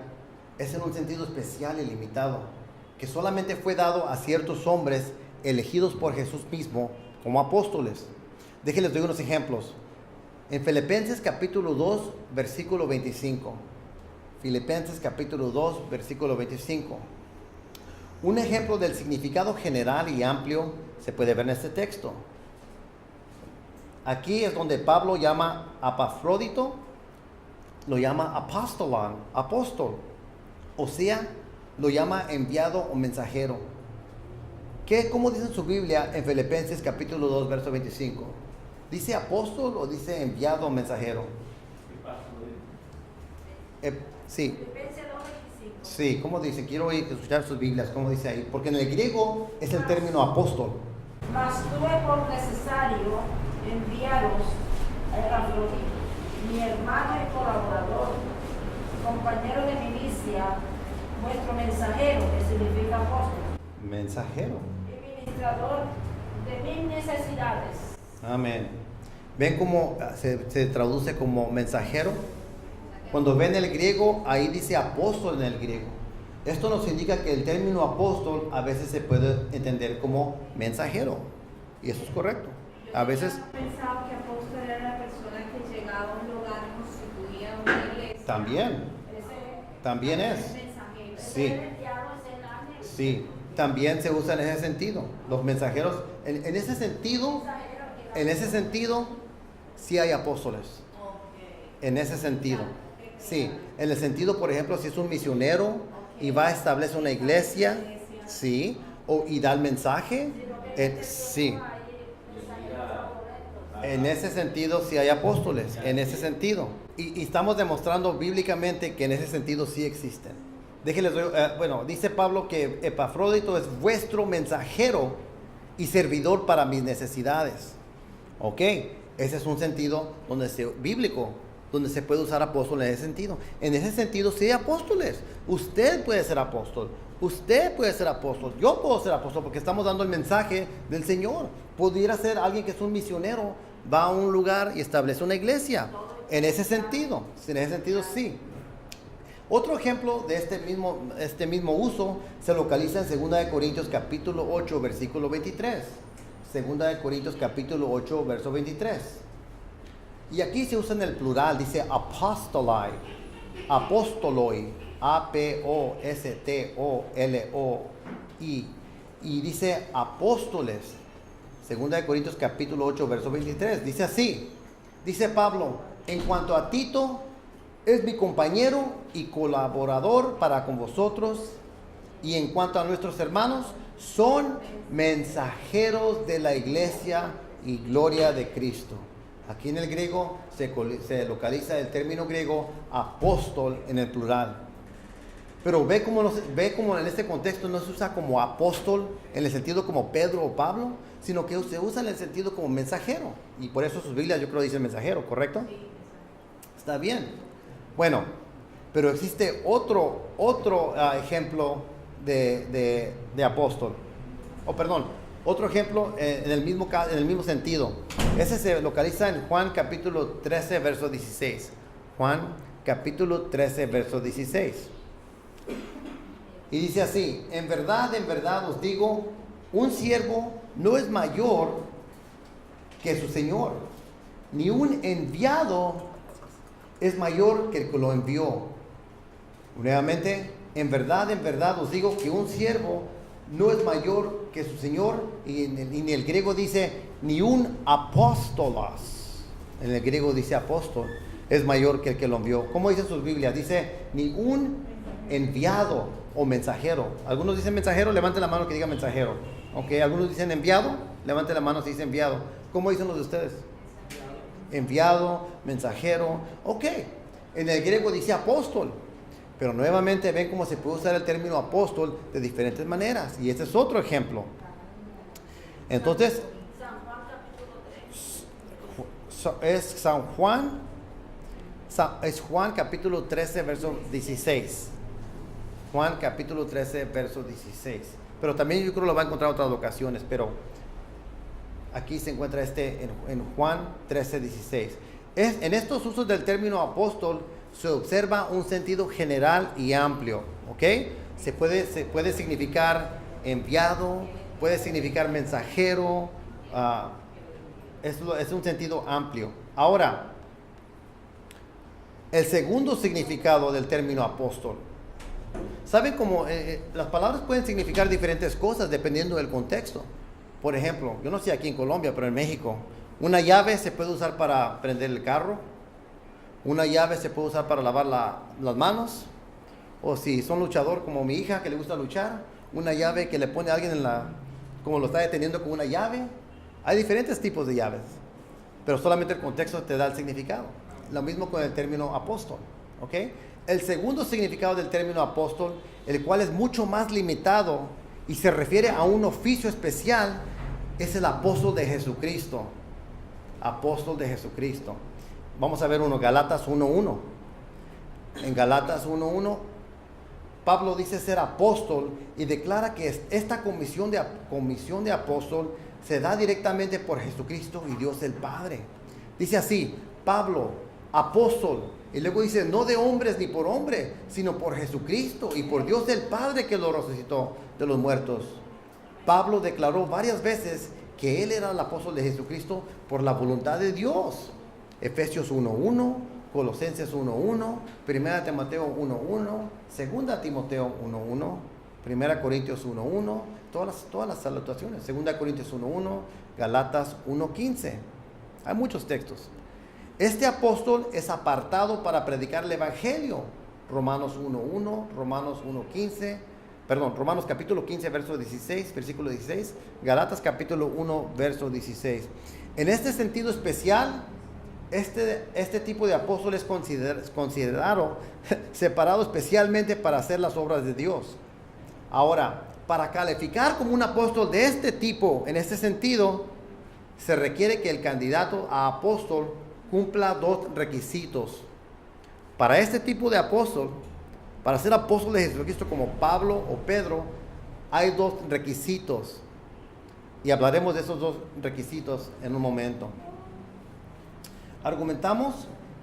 es en un sentido especial y limitado, que solamente fue dado a ciertos hombres elegidos por Jesús mismo como apóstoles. Déjenles doy unos ejemplos. En Filipenses capítulo 2, versículo 25. Filipenses capítulo 2, versículo 25. Un ejemplo del significado general y amplio se puede ver en este texto. Aquí es donde Pablo llama a Epafrodito, lo llama apostolon, apóstol. O sea, lo llama enviado o mensajero. ¿Cómo dice en su Biblia en Filipenses capítulo 2, verso 25? ¿Dice apóstol o dice enviado o mensajero? Sí. Sí, ¿cómo dice? Quiero escuchar sus Biblias, ¿cómo dice ahí? Porque en el griego es el término apóstol. Mas tuve por necesario enviaros a Epafrodito, mi hermano y colaborador, compañero de milicia, vuestro mensajero, que significa apóstol. Mensajero. Y ministrador de mis necesidades. Amén. ¿Ven cómo se traduce como mensajero? Cuando ven el griego, ahí dice apóstol en el griego. Esto nos indica que el término apóstol a veces se puede entender como mensajero. Y eso es correcto. A veces... Pensaba que apóstol era la persona que llegaba a un lugar y constituía una iglesia. También es. Sí. Sí. También se usa en ese sentido. Los mensajeros, en ese sentido, sí hay apóstoles. En ese sentido. Sí. En el sentido, por ejemplo, si es un misionero y va a establecer una iglesia, sí. Y da el mensaje, sí. En ese sentido sí hay apóstoles, en ese sentido. Y estamos demostrando bíblicamente que en ese sentido sí existen. Déjenles, dice Pablo que Epafrodito es vuestro mensajero y servidor para mis necesidades. Ok, ese es un sentido bíblico, donde se puede usar apóstol en ese sentido. En ese sentido sí hay apóstoles. Usted puede ser apóstol. Usted puede ser apóstol. Yo puedo ser apóstol porque estamos dando el mensaje del Señor. Pudiera ser alguien que es un misionero, va a un lugar y establece una iglesia. En ese sentido sí. Otro ejemplo de este mismo uso se localiza en 2 Corintios capítulo 8, versículo 23. 2 Corintios capítulo 8, verso 23. Y aquí se usa en el plural, dice apostoloi, apostoloi, A-P-O-S-T-O-L-O-I. Y dice apóstoles. 2 Corintios capítulo 8, verso 23. Dice así, dice Pablo, en cuanto a Tito, es mi compañero y colaborador para con vosotros. Y en cuanto a nuestros hermanos, son mensajeros de la iglesia y gloria de Cristo. Aquí en el griego se localiza el término griego apóstol en el plural. Pero ve como en este contexto no se usa como apóstol en el sentido como Pedro o Pablo, sino que se usa en el sentido como mensajero. Y por eso sus Biblias yo creo dicen mensajero, ¿correcto? Sí. Está bien. Bueno, pero existe otro ejemplo de apóstol. Otro ejemplo en el mismo sentido. Ese se localiza en Juan capítulo 13, verso 16. Juan capítulo 13, verso 16. Y dice así, en verdad os digo, un siervo no es mayor que su Señor, ni un enviado es mayor que el que lo envió. Nuevamente, en verdad os digo que un siervo no es mayor que su Señor, y en el griego dice, ni un apóstolos, en el griego dice apóstol, es mayor que el que lo envió. ¿Cómo dice sus Biblias? Dice ni un enviado o mensajero. Algunos dicen mensajero, levante la mano que diga mensajero. Ok, algunos dicen enviado, levante la mano si dice enviado. ¿Cómo dicen los de ustedes? Enviado, mensajero. Ok, en el griego dice apóstol, pero nuevamente ven cómo se puede usar el término apóstol de diferentes maneras, y este es otro ejemplo. Entonces, San Juan capítulo 3. es Juan capítulo 13 verso 16. Juan capítulo 13 verso 16. Pero también yo creo que lo va a encontrar en otras ocasiones, pero aquí se encuentra en Juan 13, 16. En estos usos del término apóstol se observa un sentido general y amplio, ¿ok? Se puede significar enviado, puede significar mensajero, es un sentido amplio. Ahora, el segundo significado del término apóstol. ¿Saben cómo las palabras pueden significar diferentes cosas dependiendo del contexto? Por ejemplo, yo no sé aquí en Colombia, pero en México, una llave se puede usar para prender el carro, una llave se puede usar para lavar las manos, o si son luchador como mi hija que le gusta luchar, una llave que le pone a alguien como lo está deteniendo con una llave. Hay diferentes tipos de llaves, pero solamente el contexto te da el significado. Lo mismo con el término apóstol, ¿ok? El segundo significado del término apóstol, el cual es mucho más limitado y se refiere a un oficio especial, es el apóstol de Jesucristo. Apóstol de Jesucristo. Vamos a ver Galatas 1:1. En Galatas 1:1, Pablo dice ser apóstol y declara que esta comisión de apóstol se da directamente por Jesucristo y Dios el Padre. Dice así, Pablo, apóstol, y luego dice, no de hombres ni por hombre, sino por Jesucristo y por Dios el Padre que lo resucitó de los muertos. Pablo declaró varias veces que él era el apóstol de Jesucristo por la voluntad de Dios. Efesios 1:1, Colosenses 1:1, 1 Timoteo 1:1, 2 Timoteo 1:1, 1 Corintios 1:1, todas las salutaciones, 2 Corintios 1:1, Galatas 1:15. Hay muchos textos. Este apóstol es apartado para predicar el evangelio. Romanos 1:1, Romanos capítulo 15, versículo 16, Galatas capítulo 1, verso 16. En este sentido especial, este tipo de apóstol es considerado separado especialmente para hacer las obras de Dios. Ahora, para calificar como un apóstol de este tipo, en este sentido, se requiere que el candidato a apóstol cumpla dos requisitos. Para este tipo de apóstol, para ser apóstol de Jesucristo como Pablo o Pedro, hay dos requisitos. Y hablaremos de esos dos requisitos en un momento. Argumentamos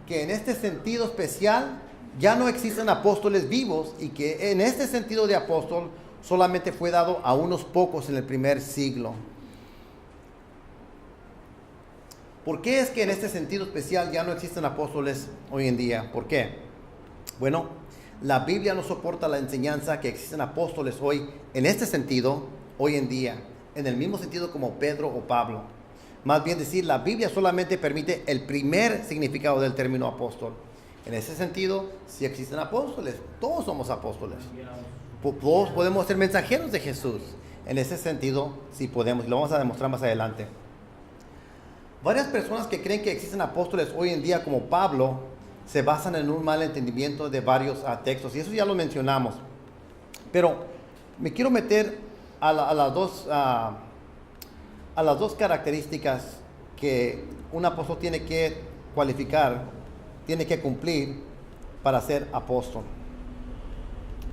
que en este sentido especial ya no existen apóstoles vivos y que en este sentido de apóstol solamente fue dado a unos pocos en el primer siglo. ¿Por qué es que en este sentido especial ya no existen apóstoles hoy en día? ¿Por qué? Bueno, la Biblia no soporta la enseñanza que existen apóstoles hoy en este sentido, hoy en día, en el mismo sentido como Pedro o Pablo. Más bien decir, la Biblia solamente permite el primer significado del término apóstol. En ese sentido, sí existen apóstoles, todos somos apóstoles. Todos podemos ser mensajeros de Jesús. En ese sentido, sí podemos, y lo vamos a demostrar más adelante. Varias personas que creen que existen apóstoles hoy en día como Pablo se basan en un mal entendimiento de varios textos, y eso ya lo mencionamos. Pero me quiero meter a las dos características que un apóstol tiene que cualificar, tiene que cumplir para ser apóstol.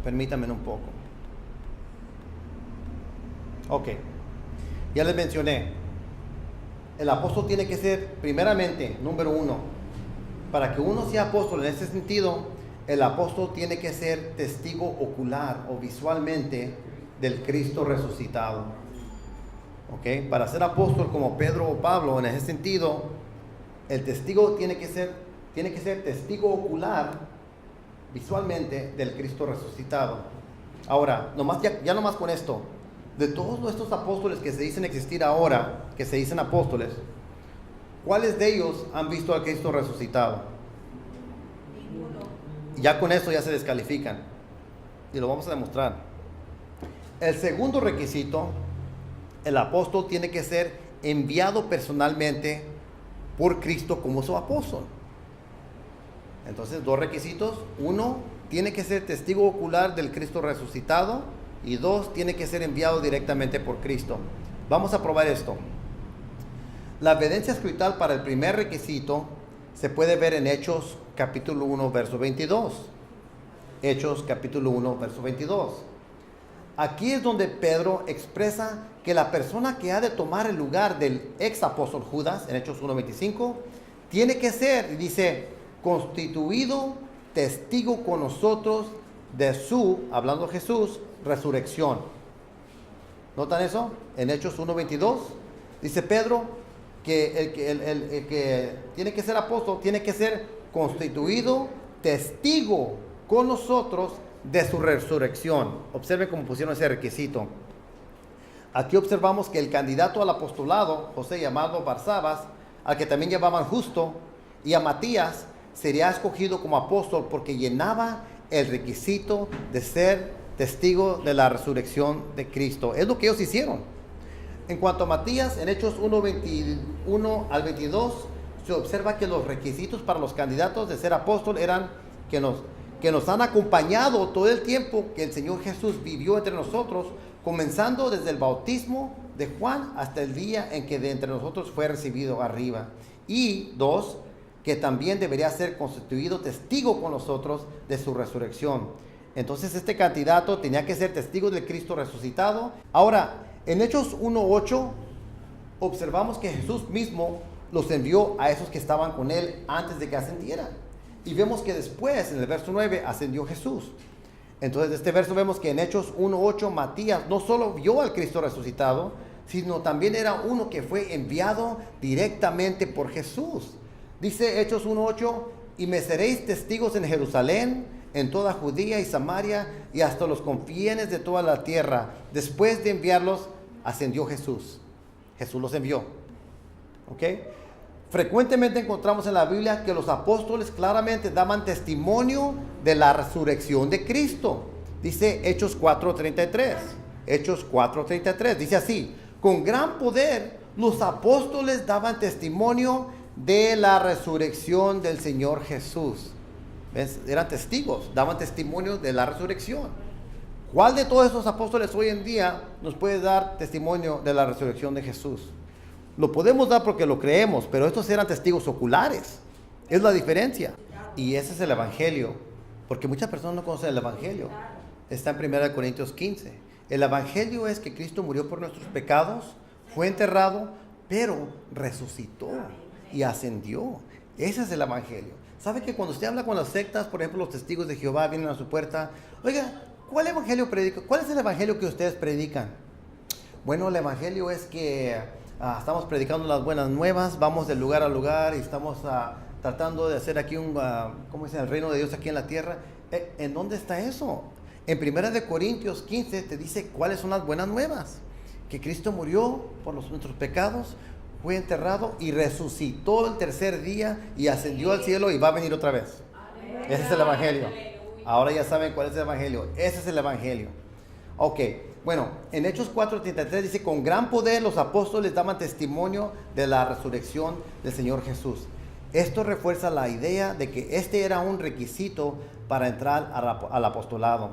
Permítanme un poco. Ok, ya les mencioné. El apóstol tiene que ser, primeramente, número uno, para que uno sea apóstol en ese sentido, el apóstol tiene que ser testigo ocular o visualmente del Cristo resucitado. ¿Ok? Para ser apóstol como Pedro o Pablo, en ese sentido, el testigo tiene que ser testigo ocular visualmente del Cristo resucitado. Ahora, ya nomás con esto, De todos estos apóstoles que se dicen existir ahora, que se dicen apóstoles, ¿cuáles de ellos han visto a Cristo resucitado? Ninguno. Ya con eso ya se descalifican. Y lo vamos a demostrar. El segundo requisito, el apóstol tiene que ser enviado personalmente por Cristo como su apóstol. Entonces, dos requisitos. Uno, tiene que ser testigo ocular del Cristo resucitado. Y dos, tiene que ser enviado directamente por Cristo. Vamos a probar esto. La evidencia escritural para el primer requisito se puede ver en Hechos capítulo 1, verso 22. Hechos capítulo 1, verso 22. Aquí es donde Pedro expresa que la persona que ha de tomar el lugar del ex apóstol Judas, en Hechos 1, 25, tiene que ser, dice, constituido testigo con nosotros de su, hablando Jesús, resurrección. ¿Notan eso? En Hechos 1:22 dice Pedro que el que tiene que ser apóstol tiene que ser constituido testigo con nosotros de su resurrección. Observen cómo pusieron ese requisito. Aquí observamos que el candidato al apostolado, José llamado Barsabas, al que también llamaban Justo, y a Matías, sería escogido como apóstol porque llenaba el requisito de ser testigo de la resurrección de Cristo. Es lo que ellos hicieron. En cuanto a Matías, en Hechos 1:21 al 22, se observa que los requisitos para los candidatos de ser apóstol eran que nos han acompañado todo el tiempo que el Señor Jesús vivió entre nosotros, comenzando desde el bautismo de Juan hasta el día en que de entre nosotros fue recibido arriba. Y dos, que también debería ser constituido testigo con nosotros de su resurrección. Entonces este candidato tenía que ser testigo de Cristo resucitado. Ahora, en Hechos 1:8 observamos que Jesús mismo los envió a esos que estaban con él antes de que ascendiera. Y vemos que después, en el verso 9, ascendió Jesús. Entonces, de este verso vemos que en Hechos 1:8 Matías no solo vio al Cristo resucitado, sino también era uno que fue enviado directamente por Jesús. Dice Hechos 1:8, y me seréis testigos en Jerusalén, en toda Judía y Samaria y hasta los confines de toda la tierra. Después de enviarlos, ascendió Jesús. Jesús los envió. ¿Ok? Frecuentemente encontramos en la Biblia que los apóstoles claramente daban testimonio de la resurrección de Cristo. Dice Hechos 4:33. Hechos 4:33. Dice así: con gran poder los apóstoles daban testimonio de la resurrección del Señor Jesús. ¿Ves? Eran testigos, daban testimonio de la resurrección. ¿Cuál de todos esos apóstoles hoy en día nos puede dar testimonio de la resurrección de Jesús? Lo podemos dar porque lo creemos, pero estos eran testigos oculares. Es la diferencia. Y ese es el Evangelio, porque muchas personas no conocen el Evangelio. Está en 1 Corintios 15. El Evangelio es que Cristo murió por nuestros pecados, fue enterrado, pero resucitó y ascendió. Ese es el Evangelio. ¿Sabe que cuando usted habla con las sectas, por ejemplo, los testigos de Jehová vienen a su puerta? Oiga, ¿cuál evangelio predica? ¿Cuál es el evangelio que ustedes predican? Bueno, el evangelio es que estamos predicando las buenas nuevas, vamos de lugar a lugar y estamos tratando de hacer aquí ¿cómo dicen? El reino de Dios aquí en la tierra. ¿En dónde está eso? En 1 Corintios 15 te dice cuáles son las buenas nuevas. Que Cristo murió por nuestros pecados, fue enterrado y resucitó el tercer día y ascendió al cielo y va a venir otra vez. Ese es el evangelio. Ahora ya saben cuál es el evangelio. Ese es el evangelio. Ok, bueno, en Hechos 4:33 dice: con gran poder los apóstoles daban testimonio de la resurrección del Señor Jesús. Esto refuerza la idea de que este era un requisito para entrar al apostolado.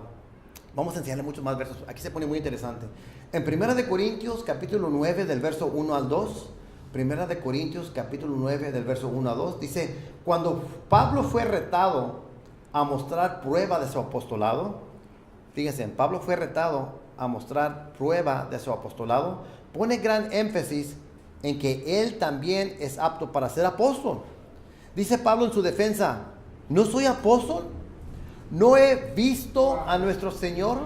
Vamos a enseñarle muchos más versos. Aquí se pone muy interesante. En 1 Corintios capítulo 9 del verso 1 al 2, 1 Corintios capítulo 9 del verso 1 a 2, dice: cuando Pablo fue retado a mostrar prueba de su apostolado, fíjense, Pablo fue retado a mostrar prueba de su apostolado, pone gran énfasis en que él también es apto para ser apóstol. Dice Pablo en su defensa: ¿no soy apóstol? ¿No he visto a nuestro Señor?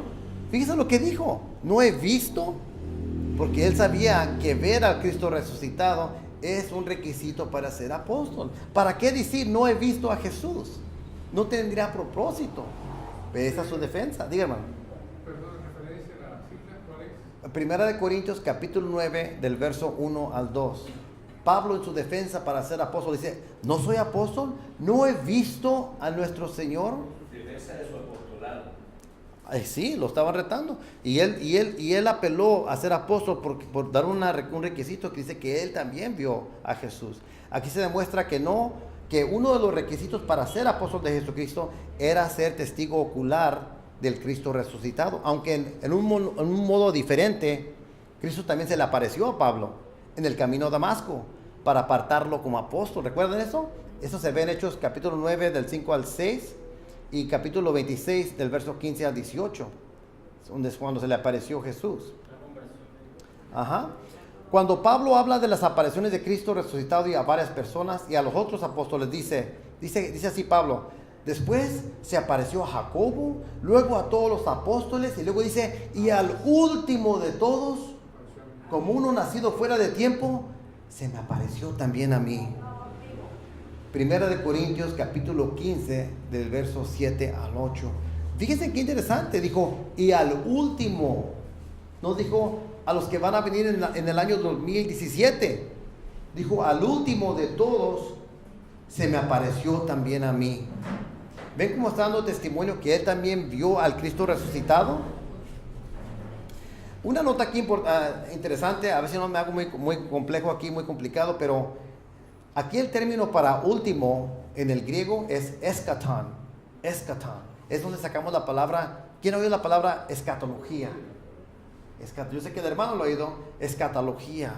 Fíjense lo que dijo: no he visto. Porque él sabía que ver al Cristo resucitado es un requisito para ser apóstol. ¿Para qué decir no he visto a Jesús? No tendría propósito. Esa es su defensa. Dígame. Perdón, referencia a la cifra, ¿cuál Primera de Corintios capítulo 9 del verso 1 al 2. Pablo en su defensa para ser apóstol dice, no soy apóstol, no he visto a nuestro Señor. Defensa de su apostolado. Sí, lo estaban retando. Y él apeló a ser apóstol por dar un requisito que dice que él también vio a Jesús. Aquí se demuestra que uno de los requisitos para ser apóstol de Jesucristo era ser testigo ocular del Cristo resucitado. Aunque en un modo diferente, Cristo también se le apareció a Pablo en el camino a Damasco para apartarlo como apóstol. ¿Recuerdan eso? Eso se ve en Hechos capítulo 9 del 5 al 6 y capítulo 26 del verso 15 al 18, donde es cuando se le apareció Jesús. Ajá. Cuando Pablo habla de las apariciones de Cristo resucitado y a varias personas y a los otros apóstoles, dice así Pablo, después se apareció a Jacobo, luego a todos los apóstoles y luego dice, y al último de todos, como uno nacido fuera de tiempo, se me apareció también a mí. Primera de Corintios capítulo 15 del verso 7 al 8. Fíjense qué interesante, dijo, y al último, no dijo a los que van a venir en el año 2017, dijo, al último de todos, se me apareció también a mí. ¿Ven cómo está dando testimonio que él también vio al Cristo resucitado? Una nota aquí interesante, a veces no me hago muy complejo aquí, muy complicado, pero aquí el término para último en el griego es eschaton. Eschaton. Es donde sacamos la palabra, ¿quién ha oído la palabra escatología? Yo sé que el hermano lo ha oído, escatología.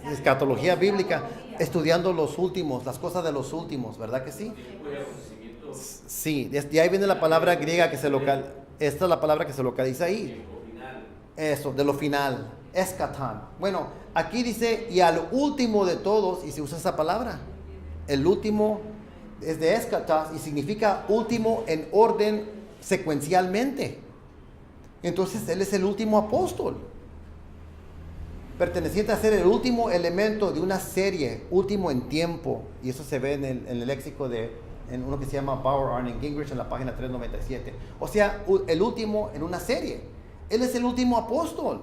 Escatología bíblica, estudiando los últimos, las cosas de los últimos, ¿verdad que sí? Sí, de ahí viene la palabra griega esta es la palabra que se localiza ahí. Eso, de lo final, eschaton. Bueno, aquí dice, y al último de todos, y se usa esa palabra. El último es de eschatos y significa último en orden secuencialmente. Entonces, él es el último apóstol, perteneciente a ser el último elemento de una serie, último en tiempo. Y eso se ve en el léxico en uno que se llama Bauer, Arne Gingrich, en la página 397. O sea, el último en una serie. Él es el último apóstol.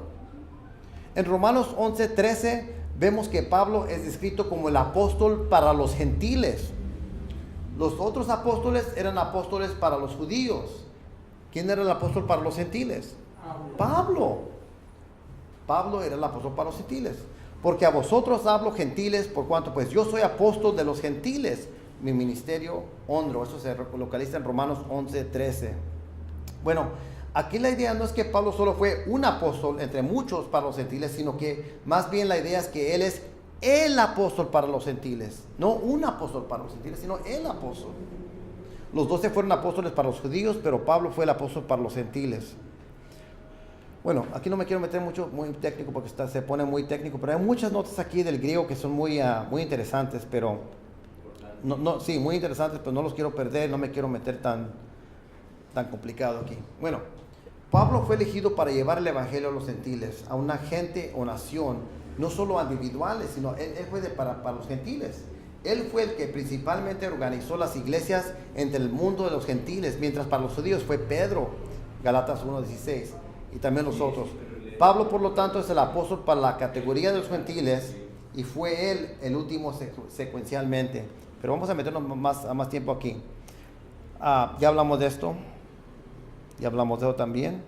En Romanos 11:13 vemos que Pablo es descrito como el apóstol para los gentiles. Los otros apóstoles eran apóstoles para los judíos. ¿Quién era el apóstol para los gentiles? Pablo. Pablo era el apóstol para los gentiles. Porque a vosotros hablo gentiles, por cuanto pues yo soy apóstol de los gentiles. Mi ministerio honro. Eso se localiza en Romanos 11:13. Bueno, aquí la idea no es que Pablo solo fue un apóstol entre muchos para los gentiles, sino que más bien la idea es que él es el apóstol para los gentiles. No un apóstol para los gentiles, sino el apóstol. Los 12 fueron apóstoles para los judíos, pero Pablo fue el apóstol para los gentiles. Bueno, aquí no me quiero meter muy técnico porque se pone muy técnico, pero hay muchas notas aquí del griego que son muy interesantes, pero sí, muy interesantes, pero no los quiero perder, no me quiero meter tan complicado aquí. Bueno, Pablo fue elegido para llevar el evangelio a los gentiles, a una gente o nación, no solo a individuales, sino él fue para los gentiles. Él fue el que principalmente organizó las iglesias entre el mundo de los gentiles, mientras para los judíos fue Pedro, Galatas 1:16, y también los otros. Pablo, por lo tanto, es el apóstol para la categoría de los gentiles y fue él el último secuencialmente. Pero vamos a meternos a más tiempo aquí. Ya hablamos de esto. Ya hablamos de eso también.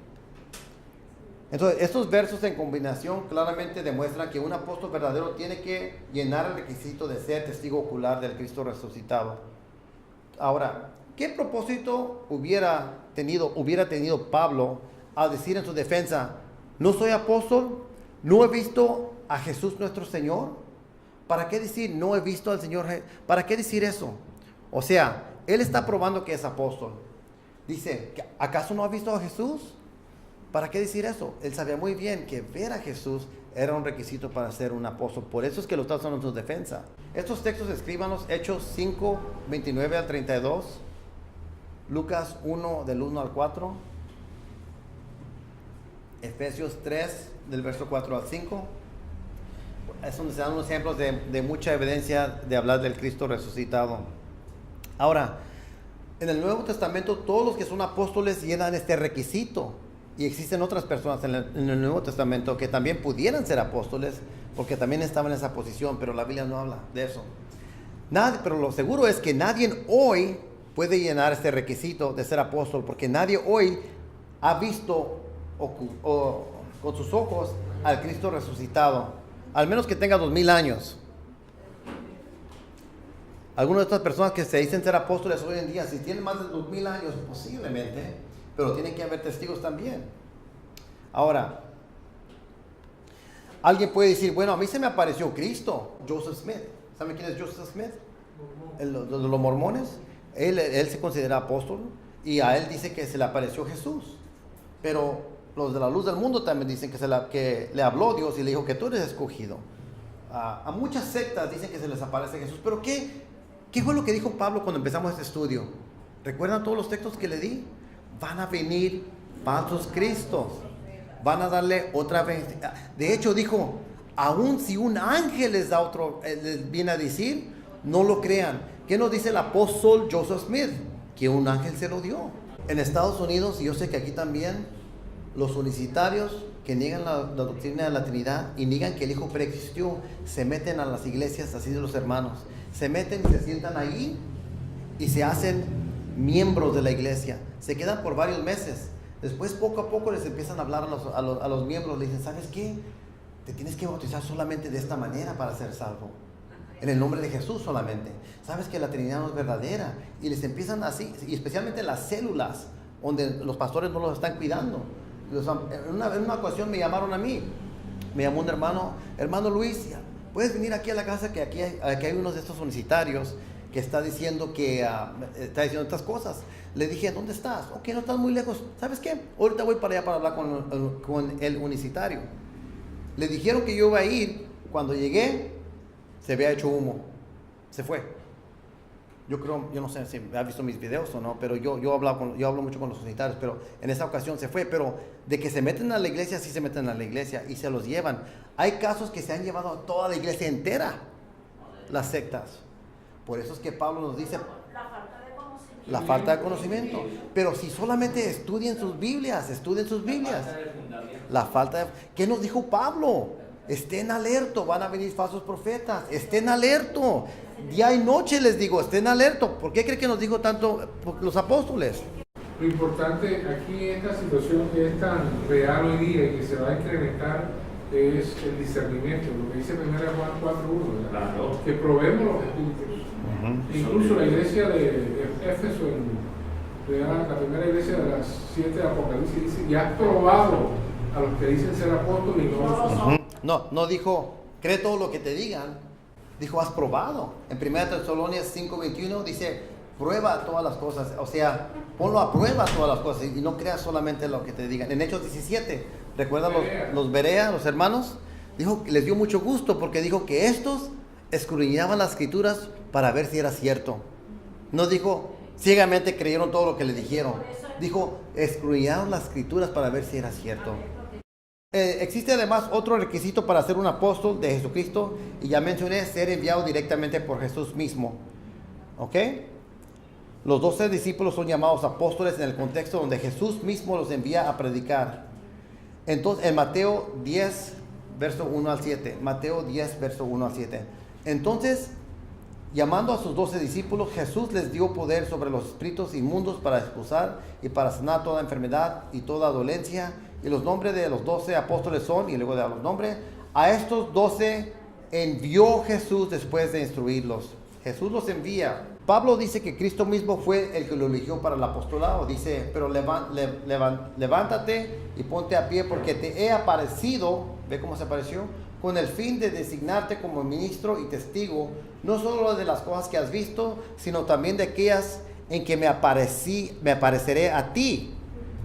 Entonces, estos versos en combinación claramente demuestran que un apóstol verdadero tiene que llenar el requisito de ser testigo ocular del Cristo resucitado. Ahora, ¿qué propósito hubiera tenido Pablo al decir en su defensa, no soy apóstol, no he visto a Jesús nuestro Señor? ¿Para qué decir no he visto al Señor? ¿Para qué decir eso? O sea, él está probando que es apóstol. Dice, ¿acaso no ha visto a Jesús? ¿Para qué decir eso? Él sabía muy bien que ver a Jesús era un requisito para ser un apóstol. Por eso es que lo está usando en su defensa. Estos textos escríbanos, Hechos 5, 29 al 32, Lucas 1, del 1 al 4, Efesios 3, del verso 4 al 5. Es donde se dan unos ejemplos de mucha evidencia de hablar del Cristo resucitado. Ahora, En el Nuevo Testamento todos los que son apóstoles llenan este requisito. Y existen otras personas en el Nuevo Testamento que también pudieran ser apóstoles, porque también estaban en esa posición, pero la Biblia no habla de eso. Pero lo seguro es que nadie hoy puede llenar este requisito de ser apóstol, porque nadie hoy ha visto o con sus ojos al Cristo resucitado, al menos que tenga 2000 años. Algunas de estas personas que se dicen ser apóstoles hoy en día, si tienen más de 2000 años, posiblemente, pero tienen que haber testigos también. Ahora, alguien puede decir, bueno, a mí se me apareció Cristo, Joseph Smith. ¿Saben quién es Joseph Smith? De los mormones. Él se considera apóstol y a él dice que se le apareció Jesús. Pero los de la luz del mundo también dicen que le habló Dios y le dijo que tú eres escogido. A muchas sectas dicen que se les aparece Jesús. Pero ¿qué fue lo que dijo Pablo cuando empezamos este estudio? ¿Recuerdan todos los textos que le di? Van a venir falsos cristos. Van a darle otra vez. De hecho dijo, aun si un ángel les da les viene a decir, no lo crean. ¿Qué nos dice el apóstol Joseph Smith? Que un ángel se lo dio. En Estados Unidos, y yo sé que aquí también, los unicitarios que niegan la doctrina de la Trinidad y niegan que el Hijo preexistió, se meten a las iglesias, así de los hermanos. Se meten y se sientan ahí y se hacen miembros de la iglesia. Se quedan por varios meses. Después, poco a poco, les empiezan a hablar a los miembros. Le dicen, ¿sabes qué? Te tienes que bautizar solamente de esta manera para ser salvo. En el nombre de Jesús solamente. Sabes que la Trinidad no es verdadera. Y les empiezan así, y especialmente en las células, donde los pastores no los están cuidando. En una ocasión me llamaron a mí. Me llamó un hermano Luis, ¿puedes venir aquí a la casa? Que aquí hay unos de estos unicitarios que está diciendo estas cosas. Le dije, ¿dónde estás? Ok, no estás muy lejos. ¿Sabes qué? Ahorita voy para allá para hablar con el unicitario. Le dijeron que yo iba a ir. Cuando llegué, se había hecho humo. Se fue. Yo no sé si ha visto mis videos o no, pero yo hablo mucho con los unicitarios, pero en esa ocasión se fue. Pero de que se meten a la iglesia, sí se meten a la iglesia y se los llevan. Hay casos que se han llevado a toda la iglesia entera, las sectas. Por eso es que Pablo nos dice la falta de conocimiento. Pero si solamente estudien sus Biblias. ¿Qué nos dijo Pablo? Estén alertos, van a venir falsos profetas. Estén alertos. Día y noche les digo, estén alertos. ¿Por qué cree que nos dijo tanto los apóstoles? Lo importante aquí en esta situación que es tan real hoy día y que se va a incrementar es el discernimiento, lo que dice 1 Juan 4:1, claro, que probemos los espíritus. Incluso la iglesia de Éfeso, la primera iglesia de las 7 de Apocalipsis, dice, y has probado a los que dicen ser apóstoles y no lo son. No dijo, cree todo lo que te digan. Dijo, has probado. En 1 Tesalonicenses 5:21 dice, prueba todas las cosas. O sea, ponlo a prueba todas las cosas y no creas solamente lo que te digan. En Hechos 17, ¿recuerdan los Berea, los hermanos? Dijo que les dio mucho gusto porque dijo que estos escudriñaban las escrituras para ver si era cierto. No dijo, ciegamente creyeron todo lo que le dijeron. Dijo, escudriñaron las escrituras para ver si era cierto. Existe además otro requisito para ser un apóstol de Jesucristo, y ya mencioné, ser enviado directamente por Jesús mismo. ¿Ok? Los 12 discípulos son llamados apóstoles en el contexto donde Jesús mismo los envía a predicar. Entonces, en Mateo 10, verso 1 al 7. Mateo 10, verso 1 al 7. Entonces, llamando a sus 12 discípulos, Jesús les dio poder sobre los espíritus inmundos para expulsar y para sanar toda enfermedad y toda dolencia. Y los nombres de los 12 apóstoles son, y luego de los nombres, a estos 12 envió Jesús después de instruirlos. Jesús los envía. Pablo dice que Cristo mismo fue el que lo eligió para el apostolado. Dice, pero levántate y ponte a pie porque te he aparecido, ¿ve cómo se apareció? Con el fin de designarte como ministro y testigo, no solo de las cosas que has visto, sino también de aquellas en que me apareceré a ti,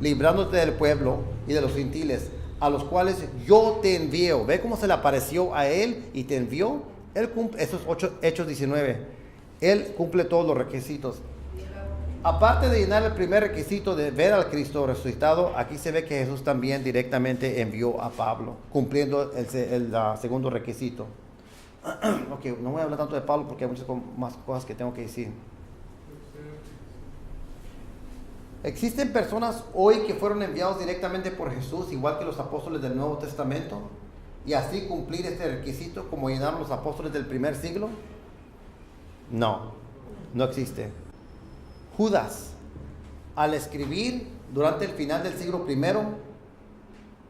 librándote del pueblo y de los gentiles, a los cuales yo te envío. ¿Ve cómo se le apareció a él y te envió? Él cumple, esos Hechos 19, él cumple todos los requisitos. Aparte de llenar el primer requisito de ver al Cristo resucitado, aquí se ve que Jesús también directamente envió a Pablo, cumpliendo el segundo requisito. Ok, no voy a hablar tanto de Pablo porque hay muchas más cosas que tengo que decir. ¿Existen personas hoy que fueron enviados directamente por Jesús, igual que los apóstoles del Nuevo Testamento? Y así cumplir este requisito como llenaron los apóstoles del primer siglo? No, no existe. Judas, al escribir durante el final del siglo I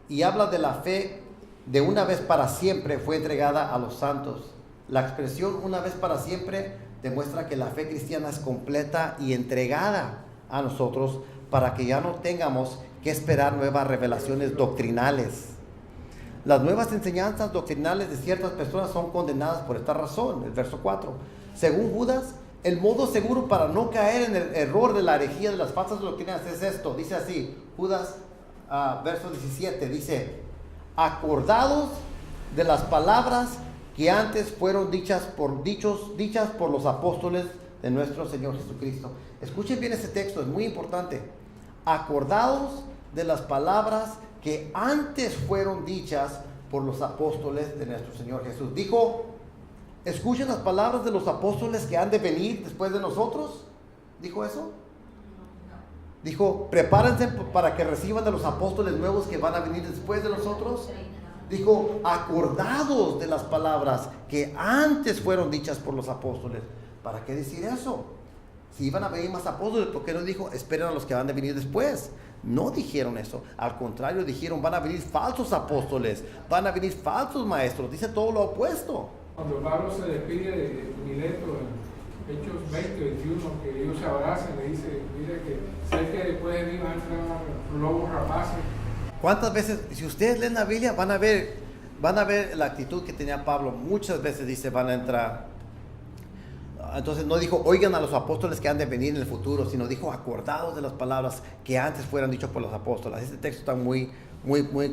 y habla de la fe de una vez para siempre, fue entregada a los santos. La expresión una vez para siempre demuestra que la fe cristiana es completa y entregada a nosotros para que ya no tengamos que esperar nuevas revelaciones doctrinales. Las nuevas enseñanzas doctrinales de ciertas personas son condenadas por esta razón. El verso 4. Según Judas, el modo seguro para no caer en el error de la herejía de las falsas doctrinas es esto. Dice así, Judas, verso 17, dice: acordados de las palabras que antes fueron dichas por los apóstoles de nuestro Señor Jesucristo. Escuchen bien ese texto, es muy importante. Acordados de las palabras que antes fueron dichas por los apóstoles de nuestro Señor Jesús. Dijo, escuchen las palabras de los apóstoles que han de venir después de nosotros. ¿Dijo eso? Dijo, prepárense para que reciban de los apóstoles nuevos que van a venir después de nosotros. Dijo, acordados de las palabras que antes fueron dichas por los apóstoles. ¿Para qué decir eso? Si iban a venir más apóstoles, ¿por qué no dijo, esperen a los que van a venir después? No dijeron eso. Al contrario, dijeron, van a venir falsos apóstoles, van a venir falsos maestros. Dice todo lo opuesto. Cuando Pablo se despide de Mileto en Hechos 20, 21, que ellos se abrazan, le dice, mire que sé que después de mí van a entrar lobos rapaces. ¿Cuántas veces, si ustedes leen la Biblia, van a ver la actitud que tenía Pablo? Muchas veces dice, van a entrar. Entonces no dijo, oigan a los apóstoles que han de venir en el futuro, sino dijo, acordados de las palabras que antes fueran dichas por los apóstoles. Este texto está muy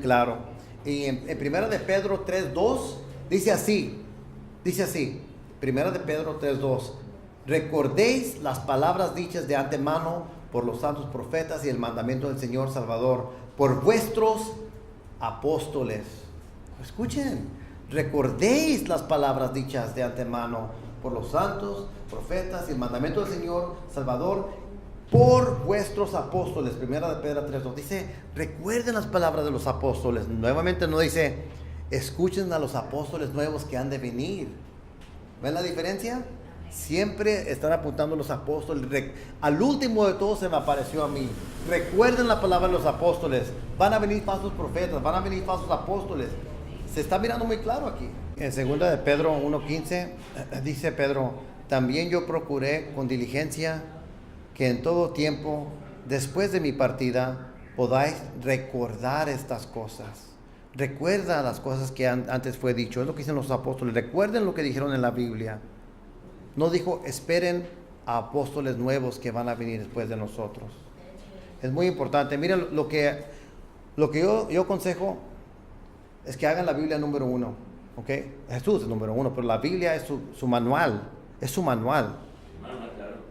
claro. Y en Primera de Pedro 3:2 dice así, Primera de Pedro 3:2, recordéis las palabras dichas de antemano por los santos profetas y el mandamiento del Señor Salvador, por vuestros apóstoles. Escuchen, recordéis las palabras dichas de antemano por los santos profetas y el mandamiento del Señor Salvador, por vuestros apóstoles. Primera de Pedro 3:2 dice, recuerden las palabras de los apóstoles. Nuevamente no dice, escuchen a los apóstoles nuevos que han de venir. ¿Ven la diferencia? Siempre están apuntando los apóstoles. Al último de todos se me apareció a mí. Recuerden la palabra de los apóstoles. Van a venir falsos profetas, van a venir falsos apóstoles. Se está mirando muy claro aquí. En 2 de Pedro 1:15 dice Pedro, también yo procuré con diligencia que en todo tiempo, después de mi partida, podáis recordar estas cosas. Recuerda las cosas que antes fue dicho. Es lo que dicen los apóstoles. Recuerden lo que dijeron en la Biblia. No dijo, esperen a apóstoles nuevos que van a venir después de nosotros. Es muy importante. Miren, lo que yo aconsejo es que hagan la Biblia número 1. ¿Okay? Jesús es número 1, pero la Biblia es su manual. Es su manual.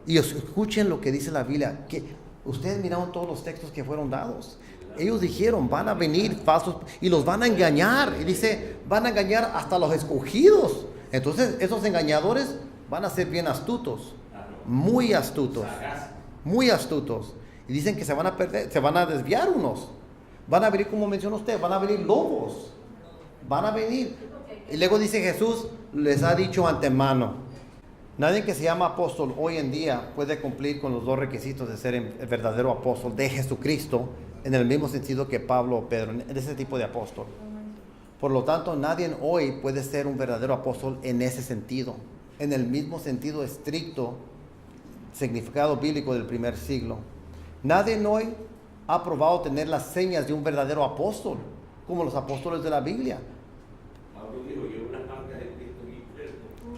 Y escuchen lo que dice la Biblia. Que ustedes miraron todos los textos que fueron dados. Ellos dijeron, van a venir falsos y los van a engañar. Y dice, van a engañar hasta los escogidos. Entonces, esos engañadores van a ser bien astutos. Muy astutos. Muy astutos. Y dicen que se van a perder, se van a desviar unos. Van a venir, como mencionó usted, van a venir lobos. Van a venir. Y luego dice Jesús, les ha dicho antemano. Nadie que se llama apóstol hoy en día puede cumplir con los dos requisitos de ser el verdadero apóstol de Jesucristo, en el mismo sentido que Pablo o Pedro, en ese tipo de apóstol. Por lo tanto, nadie hoy puede ser un verdadero apóstol en ese sentido, en el mismo sentido estricto, significado bíblico del primer siglo. Nadie hoy ha probado tener las señas de un verdadero apóstol, como los apóstoles de la Biblia.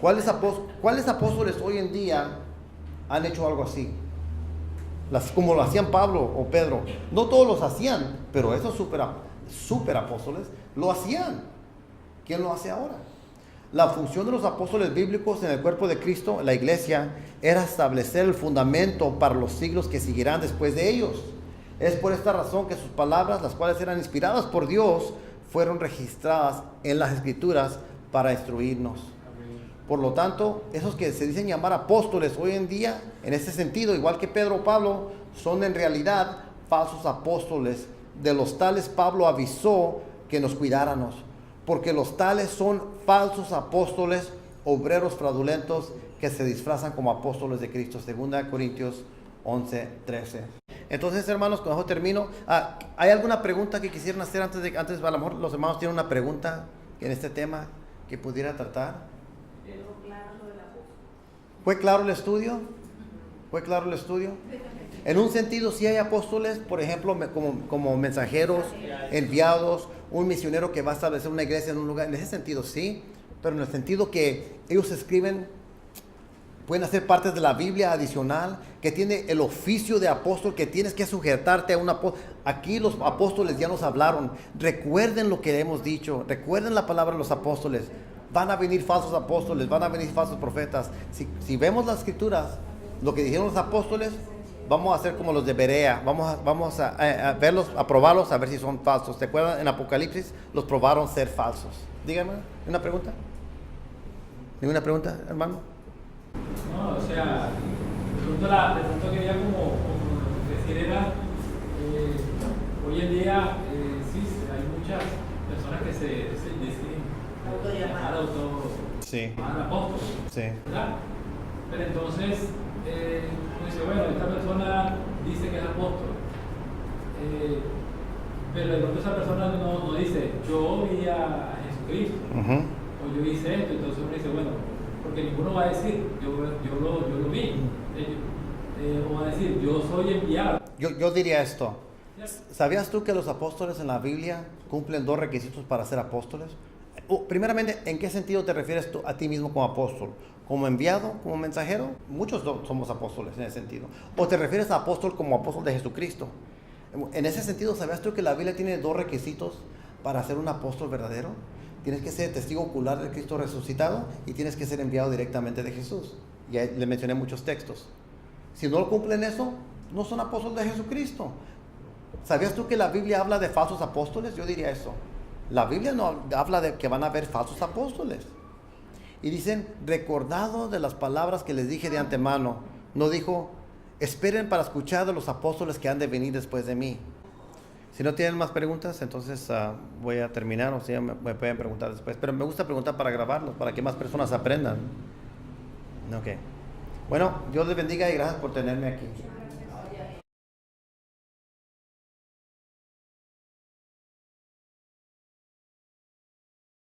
¿Cuáles apóstoles hoy en día han hecho algo así? Como lo hacían Pablo o Pedro. No todos los hacían, pero esos super apóstoles lo hacían. ¿Quién lo hace ahora? La función de los apóstoles bíblicos en el cuerpo de Cristo, la iglesia, era establecer el fundamento para los siglos que seguirán después de ellos. Es por esta razón que sus palabras, las cuales eran inspiradas por Dios, fueron registradas en las Escrituras para instruirnos. Por lo tanto, esos que se dicen llamar apóstoles hoy en día, en este sentido, igual que Pedro o Pablo, son en realidad falsos apóstoles. De los tales Pablo avisó que nos cuidáramos, porque los tales son falsos apóstoles, obreros fraudulentos que se disfrazan como apóstoles de Cristo. 2 Corintios 11:13. Entonces, hermanos, con eso termino. ¿Hay alguna pregunta que quisieran hacer antes a lo mejor los hermanos tienen una pregunta en este tema que pudiera tratar? ¿Fue claro el estudio? ¿Fue claro el estudio? En un sentido, sí hay apóstoles, por ejemplo, como mensajeros, enviados, un misionero que va a establecer una iglesia en un lugar. En ese sentido, sí, pero en el sentido que ellos escriben, pueden hacer parte de la Biblia adicional, que tiene el oficio de apóstol, que tienes que sujetarte a un apóstol. Aquí los apóstoles ya nos hablaron. Recuerden lo que hemos dicho, recuerden la palabra de los apóstoles. Van a venir falsos apóstoles, van a venir falsos profetas. Si vemos las escrituras, lo que dijeron los apóstoles, vamos a hacer como los de Berea. Vamos a verlos, a probarlos, a ver si son falsos. ¿Te acuerdan? En Apocalipsis los probaron ser falsos. Díganme, ¿una pregunta? ¿Ninguna pregunta, hermano? No, o sea, de pronto quería como decir era, hoy en día sí, hay muchas personas que se deciden llamar apóstoles, Sí. ¿verdad? Pero entonces, uno dice, bueno, esta persona dice que es apóstol, pero de pronto esa persona no dice, yo vi a Jesucristo, o yo hice esto, entonces uno dice, bueno, porque ninguno va a decir, yo lo vi, o va a decir, yo soy enviado. Yo diría esto. ¿Sabías tú que los apóstoles en la Biblia cumplen 2 requisitos para ser apóstoles? Primeramente, ¿en qué sentido te refieres tú a ti mismo como apóstol? ¿Como enviado? ¿Como mensajero? Muchos somos apóstoles en ese sentido. ¿O te refieres a apóstol como apóstol de Jesucristo? En ese sentido, ¿sabías tú que la Biblia tiene 2 requisitos para ser un apóstol verdadero? Tienes que ser testigo ocular de Cristo resucitado y tienes que ser enviado directamente de Jesús. Ya le mencioné muchos textos. Si no cumplen eso, no son apóstoles de Jesucristo. ¿Sabías tú que la Biblia habla de falsos apóstoles? Yo diría eso. La Biblia no habla de que van a haber falsos apóstoles. Y dicen, recordado de las palabras que les dije de antemano. No dijo, esperen para escuchar de los apóstoles que han de venir después de mí. Si no tienen más preguntas, entonces voy a terminar, o sea, me pueden preguntar después. Pero me gusta preguntar para grabarlos, para que más personas aprendan. Ok. Bueno, Dios les bendiga y gracias por tenerme aquí.